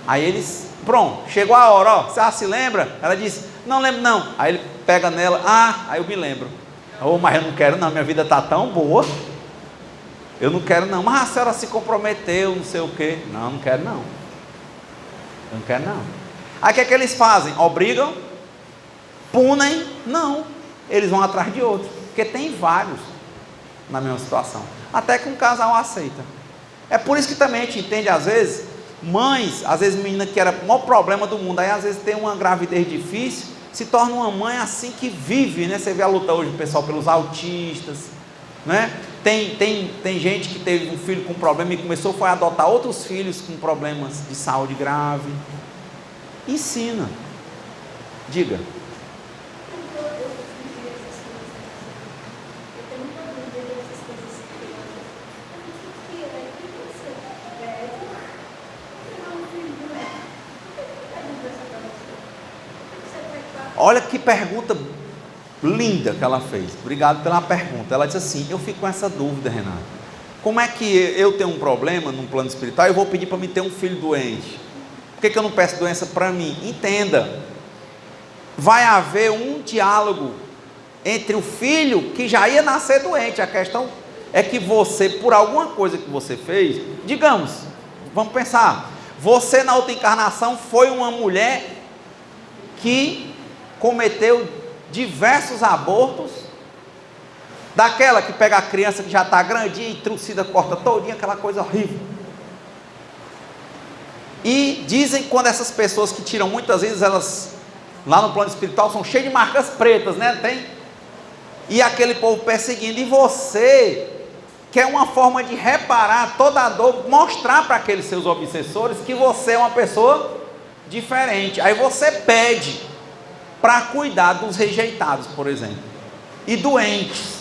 Aí eles, pronto, chegou a hora, ó, você se lembra? Ela disse: não lembro não. Aí ele pega nela: aí eu me lembro. Oh, mas eu não quero não, minha vida está tão boa, eu não quero não. Mas a senhora se comprometeu, não sei o quê. Não, não quero não, eu não quero não. Aí o que é que eles fazem? Obrigam? Punem? Não, eles vão atrás de outros, porque tem vários na mesma situação, até que um casal aceita. É por isso que também a gente entende, às vezes, mães, às vezes menina que era o maior problema do mundo, aí às vezes tem uma gravidez difícil, se torna uma mãe assim que vive, né? Você vê a luta hoje do pessoal pelos autistas, né? Tem gente que teve um filho com problema e começou a adotar outros filhos com problemas de saúde grave. Ensina. Diga. Olha que pergunta linda que ela fez. Obrigado pela pergunta. Ela disse assim: eu fico com essa dúvida, Renato. Como é que eu tenho um problema num plano espiritual e eu vou pedir para me ter um filho doente? Por que eu não peço doença para mim? Entenda. Vai haver um diálogo entre o filho que já ia nascer doente. A questão é que você, por alguma coisa que você fez, digamos, vamos pensar, você na outra encarnação foi uma mulher que cometeu diversos abortos, daquela que pega a criança que já está grandinha e trucida, corta todinha, aquela coisa horrível. E dizem que quando essas pessoas que tiram, muitas vezes elas, lá no plano espiritual, são cheias de marcas pretas, né? Tem? E aquele povo perseguindo, e você quer uma forma de reparar toda a dor, mostrar para aqueles seus obsessores que você é uma pessoa diferente. Aí você pede para cuidar dos rejeitados, por exemplo, e doentes.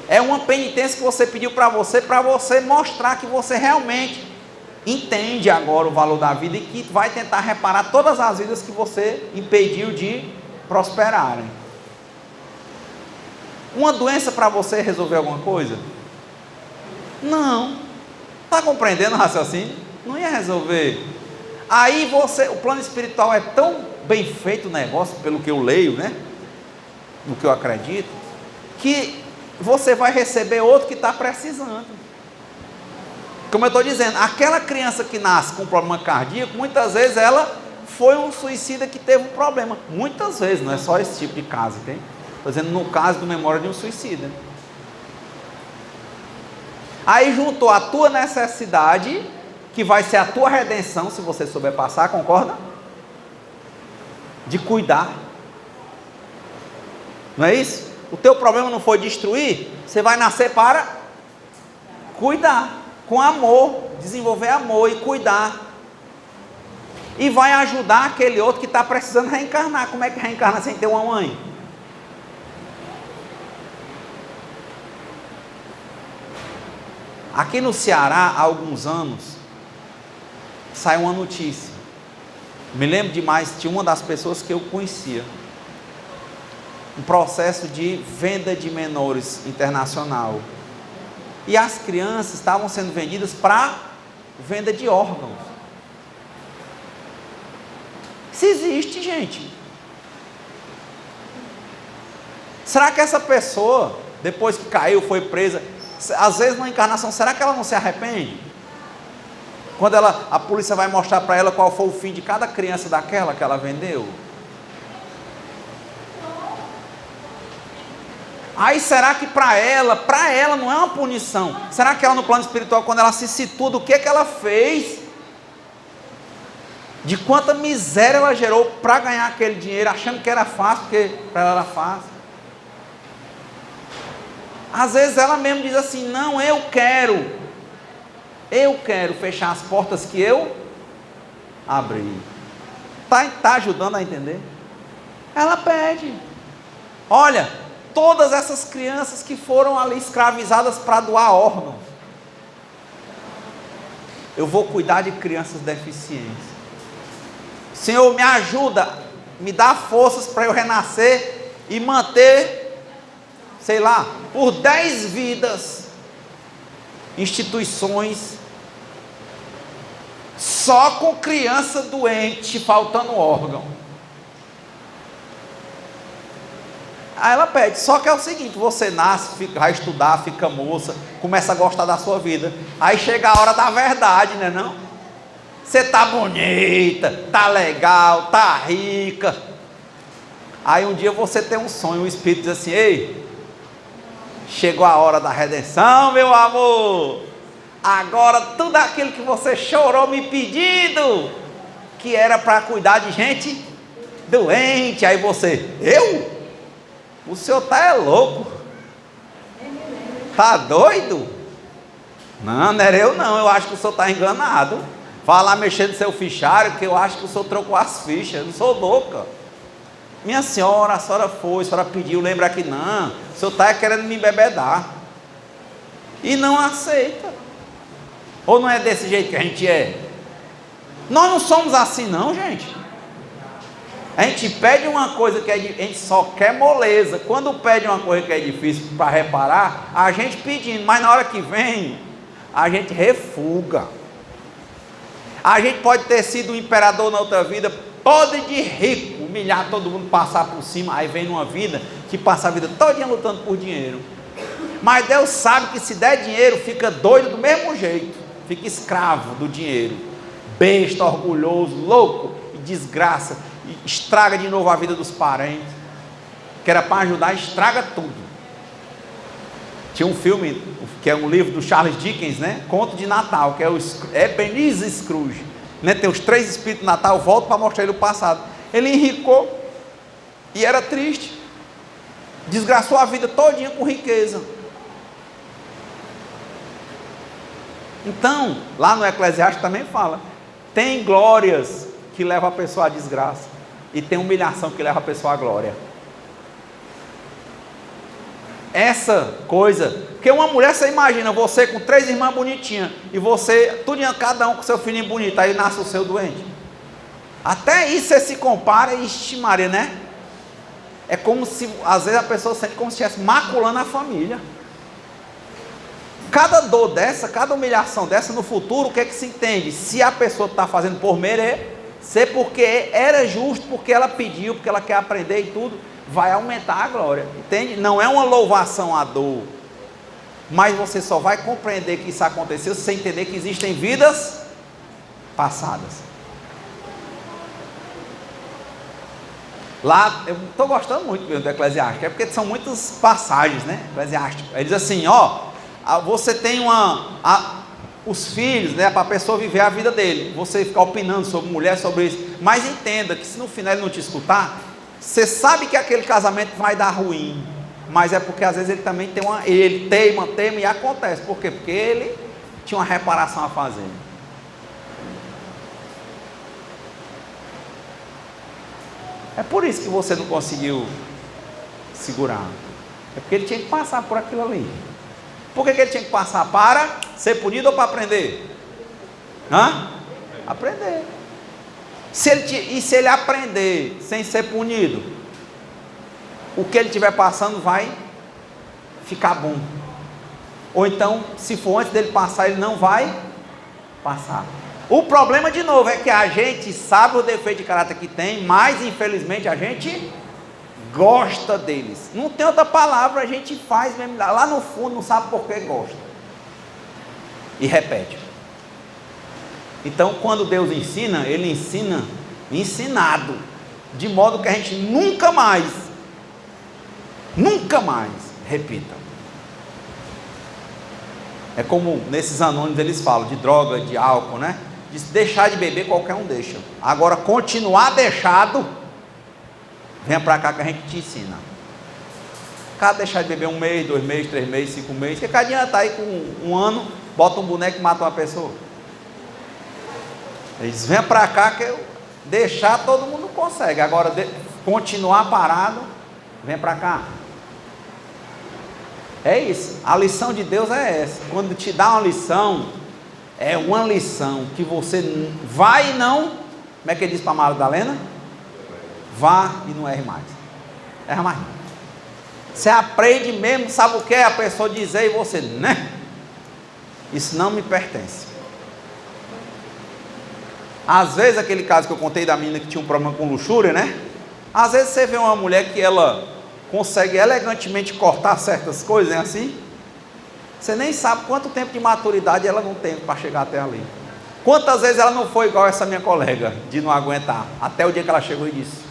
É uma penitência que você pediu para você mostrar que você realmente entende agora o valor da vida e que vai tentar reparar todas as vidas que você impediu de prosperarem. Uma doença para você resolver alguma coisa? Não. Está compreendendo o raciocínio? Não ia resolver. Aí o plano espiritual é tão bem feito o negócio, pelo que eu leio, né? No que eu acredito, que você vai receber outro que está precisando. Como eu estou dizendo, aquela criança que nasce com problema cardíaco, muitas vezes ela foi um suicida que teve um problema. Muitas vezes, não é só esse tipo de caso, tem? Estou dizendo no caso do memória de um suicida. Aí juntou a tua necessidade, que vai ser a tua redenção, se você souber passar, concorda? De cuidar. Não é isso? O teu problema não foi destruir, você vai nascer para cuidar, com amor, desenvolver amor e cuidar. E vai ajudar aquele outro que está precisando reencarnar. Como é que reencarna sem ter uma mãe? Aqui no Ceará, há alguns anos, saiu uma notícia. Me lembro demais, tinha uma das pessoas que eu conhecia. Um processo de venda de menores internacional. E as crianças estavam sendo vendidas para venda de órgãos. Isso existe, gente. Será que essa pessoa, depois que caiu, foi presa, às vezes na encarnação, será que ela não se arrepende? Quando a polícia vai mostrar para ela qual foi o fim de cada criança daquela que ela vendeu? Aí será que para ela não é uma punição? Será que ela no plano espiritual, quando ela se situa do que ela fez, de quanta miséria ela gerou para ganhar aquele dinheiro, achando que era fácil, porque para ela era fácil? Às vezes ela mesmo diz assim: não, eu quero fechar as portas que eu abri. Está ajudando a entender? Ela pede: olha, todas essas crianças que foram ali escravizadas para doar órgãos, eu vou cuidar de crianças deficientes. Senhor, me ajuda, me dá forças para eu renascer e manter, sei lá, por 10 vidas, instituições só com criança doente, faltando órgão. Aí ela pede, só que é o seguinte: você nasce, vai estudar, fica moça, começa a gostar da sua vida, aí chega a hora da verdade, né não? Você tá bonita, tá legal, tá rica. Aí um dia você tem um sonho, o Espírito diz assim: ei, chegou a hora da redenção, meu amor. Agora tudo aquilo que você chorou me pedindo, que era para cuidar de gente doente. Aí você: eu? O senhor tá louco? Tá doido? Não, não era eu não, eu acho que o senhor está enganado. Vá lá mexer no seu fichário, que eu acho que o senhor trocou as fichas. Eu não sou louca. Minha senhora, a senhora foi, a senhora pediu, lembra que não, o senhor está querendo me embebedar. E não aceita. Ou não é desse jeito que a gente é? Nós não somos assim não, gente. A gente pede uma coisa que a gente só quer moleza. Quando pede uma coisa que é difícil para reparar, a gente pedindo, mas na hora que vem, a gente refuga. A gente pode ter sido um imperador na outra vida, podre de rico, humilhar todo mundo, passar por cima, aí vem numa vida que passa a vida todinha lutando por dinheiro. Mas Deus sabe que se der dinheiro, fica doido do mesmo jeito, fica escravo do dinheiro, besta, orgulhoso, louco, e desgraça, e estraga de novo a vida dos parentes, que era para ajudar, estraga tudo. Tinha um filme, que é um livro do Charles Dickens, né? Conto de Natal, que é o Ebenezer Scrooge, né? Tem os 3 espíritos de Natal, volto para mostrar ele o passado. Ele enricou e era triste, desgraçou a vida todinha com riqueza. Então, lá no Eclesiastes também fala, tem glórias que levam a pessoa à desgraça, e tem humilhação que leva a pessoa à glória. Essa coisa, porque uma mulher, você imagina, você com 3 irmãs bonitinhas, e você, cada um com seu filhinho bonito, aí nasce o seu doente. Até isso você se compara, ixi Maria, né? É como se, às vezes a pessoa sente como se estivesse maculando a família. Cada dor dessa, cada humilhação dessa no futuro, o que é que se entende? Se a pessoa está fazendo por merecer, porque era justo, porque ela pediu, porque ela quer aprender e tudo, vai aumentar a glória, entende? Não é uma louvação à dor, mas você só vai compreender que isso aconteceu se você entender que existem vidas passadas. Lá, eu estou gostando muito do Eclesiastes, é porque são muitas passagens, né? Eclesiastes. Ele diz assim, você tem os filhos, né, para a pessoa viver a vida dele, você ficar opinando sobre mulher, sobre isso, mas entenda que se no final ele não te escutar, você sabe que aquele casamento vai dar ruim, mas é porque às vezes ele também ele teima e acontece. Por quê? Porque ele tinha uma reparação a fazer. É por isso que você não conseguiu segurar, é porque ele tinha que passar por aquilo ali. Por que ele tinha que passar? Para ser punido ou para aprender? Aprender. Se ele aprender sem ser punido, o que ele estiver passando vai ficar bom. Ou então, se for antes dele passar, ele não vai passar. O problema, de novo, é que a gente sabe o defeito de caráter que tem, mas infelizmente a gente gosta deles. Não tem outra palavra, a gente faz mesmo, lá no fundo não sabe por que gosta. E repete. Então, quando Deus ensina, Ele ensina ensinado, de modo que a gente nunca mais repita. É como nesses anônimos eles falam de droga, de álcool, né? De deixar de beber, qualquer um deixa. Agora, continuar deixado, venha para cá que a gente te ensina. Cada deixar de beber 1 mês, 2 meses, 3 meses, 5 meses, que cada dia está aí com 1 ano, bota um boneco e mata uma pessoa. Eles vêm para cá que deixar todo mundo consegue. Agora, continuar parado, vem para cá. É isso. A lição de Deus é essa. Quando te dá uma lição, é uma lição que você vai e não. Como é que ele diz para Madalena? Vá e não erre mais. Erra mais. Você aprende mesmo, sabe o que é a pessoa dizer e você, né? Isso não me pertence. Às vezes, aquele caso que eu contei da menina que tinha um problema com luxúria, né? Às vezes você vê uma mulher que ela consegue elegantemente cortar certas coisas, né? Assim, você nem sabe quanto tempo de maturidade ela não tem para chegar até ali. Quantas vezes ela não foi igual essa minha colega, de não aguentar, até o dia que ela chegou e disse,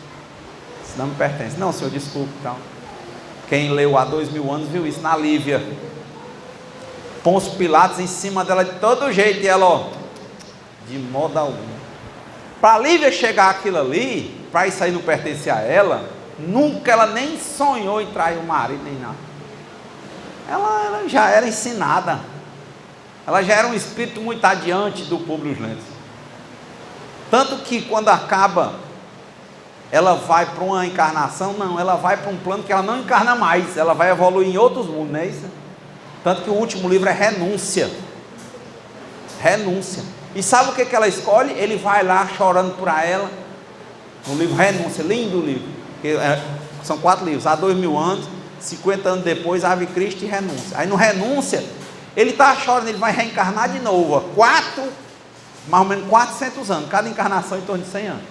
isso não me pertence. Não, senhor, desculpe, então. Quem leu há 2000 anos viu isso na Lívia. Pôncio Pilatos em cima dela de todo jeito, e ela, de modo algum. Para a Lívia chegar aquilo ali, para isso aí não pertencer a ela, nunca ela nem sonhou em trair o marido, nem nada. Ela já era ensinada. Ela já era um espírito muito adiante do Públio Lentz. Tanto que quando acaba, ela vai para uma encarnação, não, ela vai para um plano que ela não encarna mais, ela vai evoluir em outros mundos, não é isso? Tanto que o último livro é Renúncia. Renúncia. E sabe o que ela escolhe? Ele vai lá chorando para ela, No livro Renúncia, lindo livro. São 4 livros, há 2000 anos, 50 anos depois, Ave Cristo e Renúncia. Aí no Renúncia, ele está chorando, ele vai reencarnar de novo. Mais ou menos 400 anos, cada encarnação em torno de 100 anos.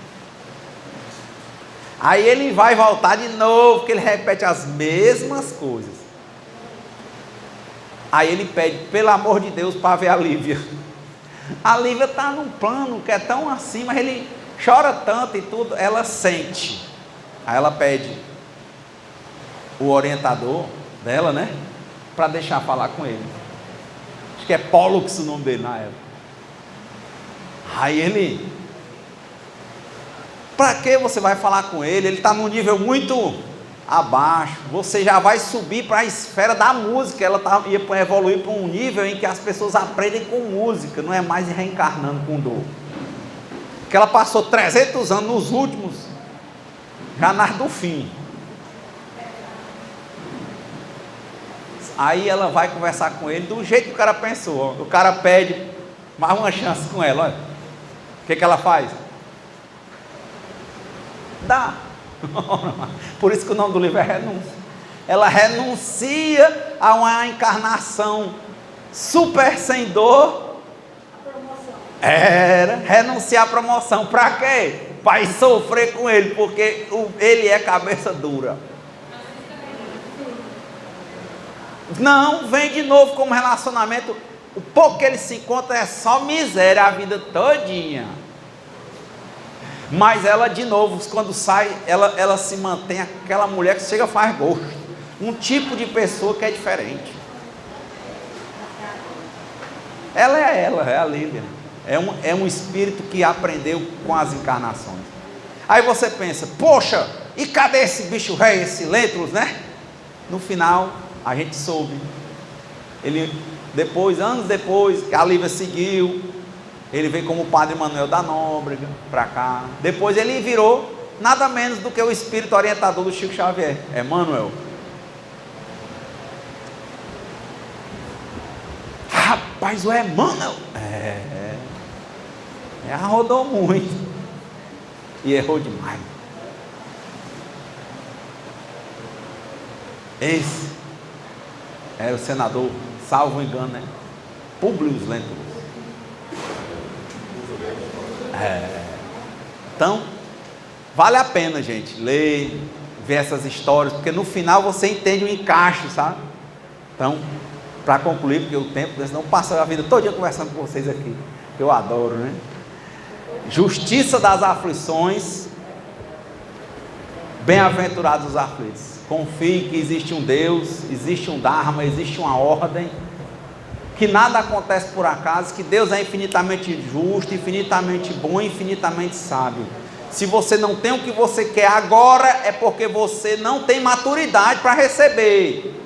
Aí ele vai voltar de novo, porque ele repete as mesmas coisas. Aí ele pede, pelo amor de Deus, para ver a Lívia. A Lívia está num plano que é tão assim, mas ele chora tanto e tudo, ela sente. Aí ela pede o orientador dela, né, para deixar falar com ele. Acho que é Pollux o nome dele na época. Aí ele, para que você vai falar com ele? Ele está num nível muito abaixo, você já vai subir para a esfera da música. Ela ia evoluir para um nível em que as pessoas aprendem com música, não é mais reencarnando com dor. Que ela passou 300 anos nos últimos, já nas do fim. Aí ela vai conversar com ele do jeito que o cara pensou. O cara pede mais uma chance com ela, olha. O que ela faz? Dá. Por isso que o nome do livro é Renúncia. Ela renuncia a uma encarnação super sem dor. Renunciar à promoção. Para quê? Para ir sofrer com ele, porque ele é cabeça dura. Não, vem de novo como relacionamento. O pouco que ele se encontra é só miséria a vida todinha. Mas ela, de novo, quando sai, ela se mantém aquela mulher que chega a faz gosto. Um tipo de pessoa que é diferente. Ela é a Lívia. É um espírito que aprendeu com as encarnações. Aí você pensa, poxa, e cadê esse bicho rei, esse Lentulus, né? No final, a gente soube. Anos depois, a Lívia seguiu. Ele veio como o Padre Manuel da Nóbrega para cá. Depois ele virou nada menos do que o espírito orientador do Chico Xavier, Emmanuel. Rapaz, o Emmanuel rodou muito e errou demais. Esse era o senador, salvo engano, né? Publius Lentulus. Então, vale a pena, gente, ler, ver essas histórias, porque no final você entende o encaixe, sabe? Então, para concluir, porque o tempo, senão passa a vida toda conversando com vocês aqui, que eu adoro, né? Justiça das aflições, bem-aventurados os aflitos. Confie que existe um Deus, existe um Dharma, existe uma ordem, que nada acontece por acaso, que Deus é infinitamente justo, infinitamente bom, infinitamente sábio. Se você não tem o que você quer agora, é porque você não tem maturidade para receber.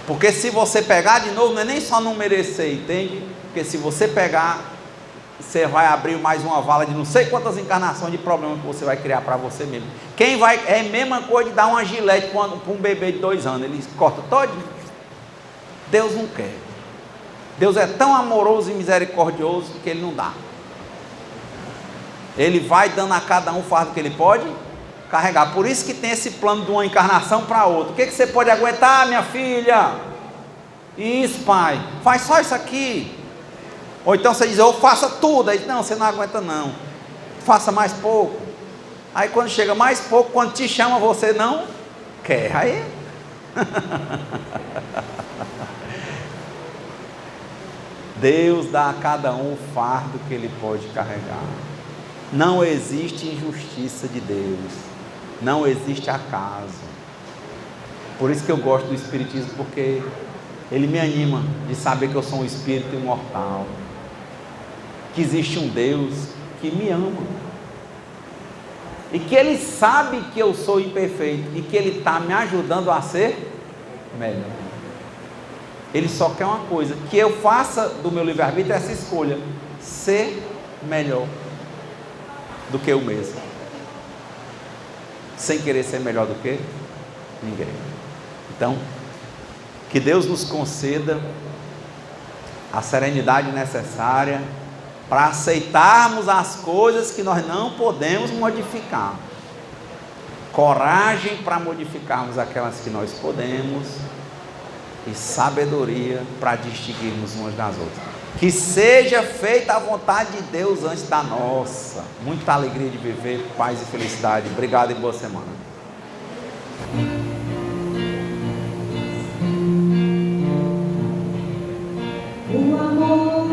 Porque se você pegar de novo, não é nem só não merecer, entende? Porque se você pegar, você vai abrir mais uma vala de não sei quantas encarnações de problema que você vai criar para você mesmo. É a mesma coisa de dar uma gilete para um bebê de 2 anos, ele corta todinho. Deus não quer. Deus é tão amoroso e misericordioso que ele não dá. Ele vai dando a cada um o fardo que ele pode carregar. Por isso que tem esse plano de uma encarnação para outra. O que você pode aguentar, minha filha? Isso, pai. Faz só isso aqui. Ou então você diz, eu faça tudo. Aí, não, você não aguenta não. Faça mais pouco. Aí quando chega mais pouco, quando te chama, você não quer. Aí... Deus dá a cada um o fardo que ele pode carregar. Não existe injustiça de Deus. Não existe acaso. Por isso que eu gosto do Espiritismo, porque ele me anima de saber que eu sou um espírito imortal, que existe um Deus que me ama, e que ele sabe que eu sou imperfeito, e que ele está me ajudando a ser melhor. Ele só quer uma coisa, que eu faça do meu livre-arbítrio essa escolha, ser melhor do que eu mesmo, sem querer ser melhor do que ninguém. Então, que Deus nos conceda a serenidade necessária para aceitarmos as coisas que nós não podemos modificar, coragem para modificarmos aquelas que nós podemos, e sabedoria para distinguirmos umas das outras. Que seja feita a vontade de Deus antes da nossa. Muita alegria de viver, paz e felicidade. Obrigado e boa semana. O amor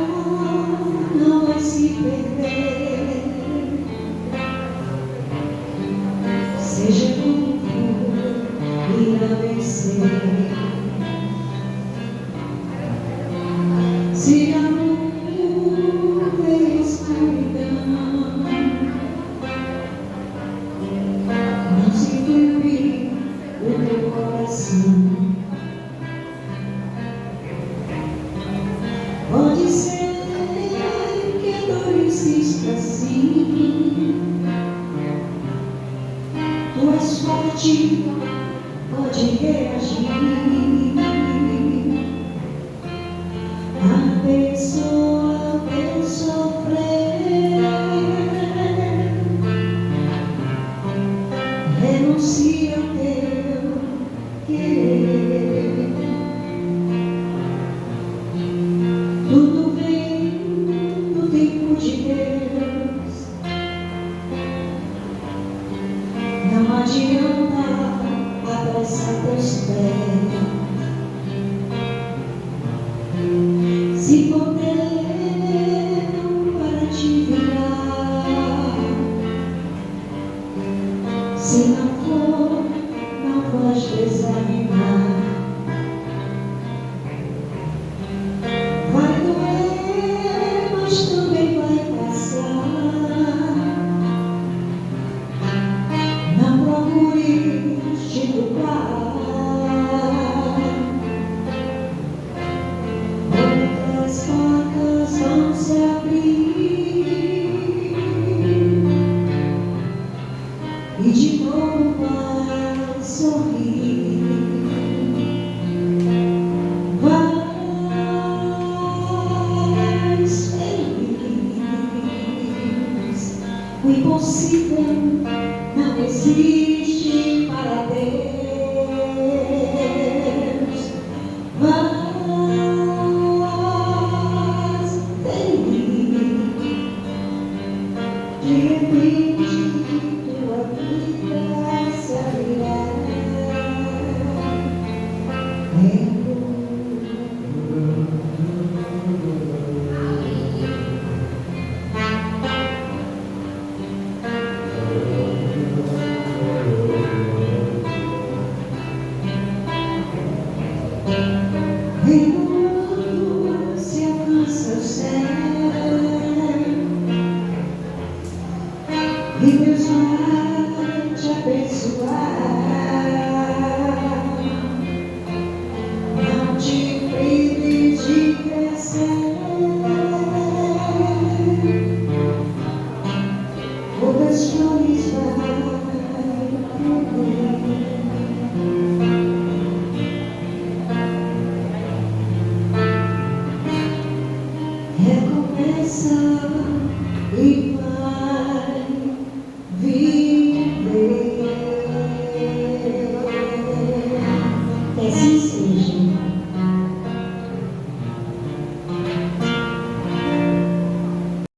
não vai se perder, seja como for, irá vencer. Se a nuvem escuridão, não se turbe o teu coração. Pode ser que a dor insista assim, tu és forte, pode reagir. A pessoa vem sofrer, renuncia ao teu querer. Tudo vem no tempo de Deus, não adianta apressar teus pés. Se for tempo para te virar, se não for, não vais desanimar. Vai doer, mas também vai passar. Não procures te culpar. As portas vão se abrir e de novo vai sorrir. Vais feliz. O impossível não existe para Deus. De repente, tua vida se abrirá. Quando se alcança o céu e Deus vai te abençoar, não te prives de crescer. Outras flores vai colher. Recomeça e vai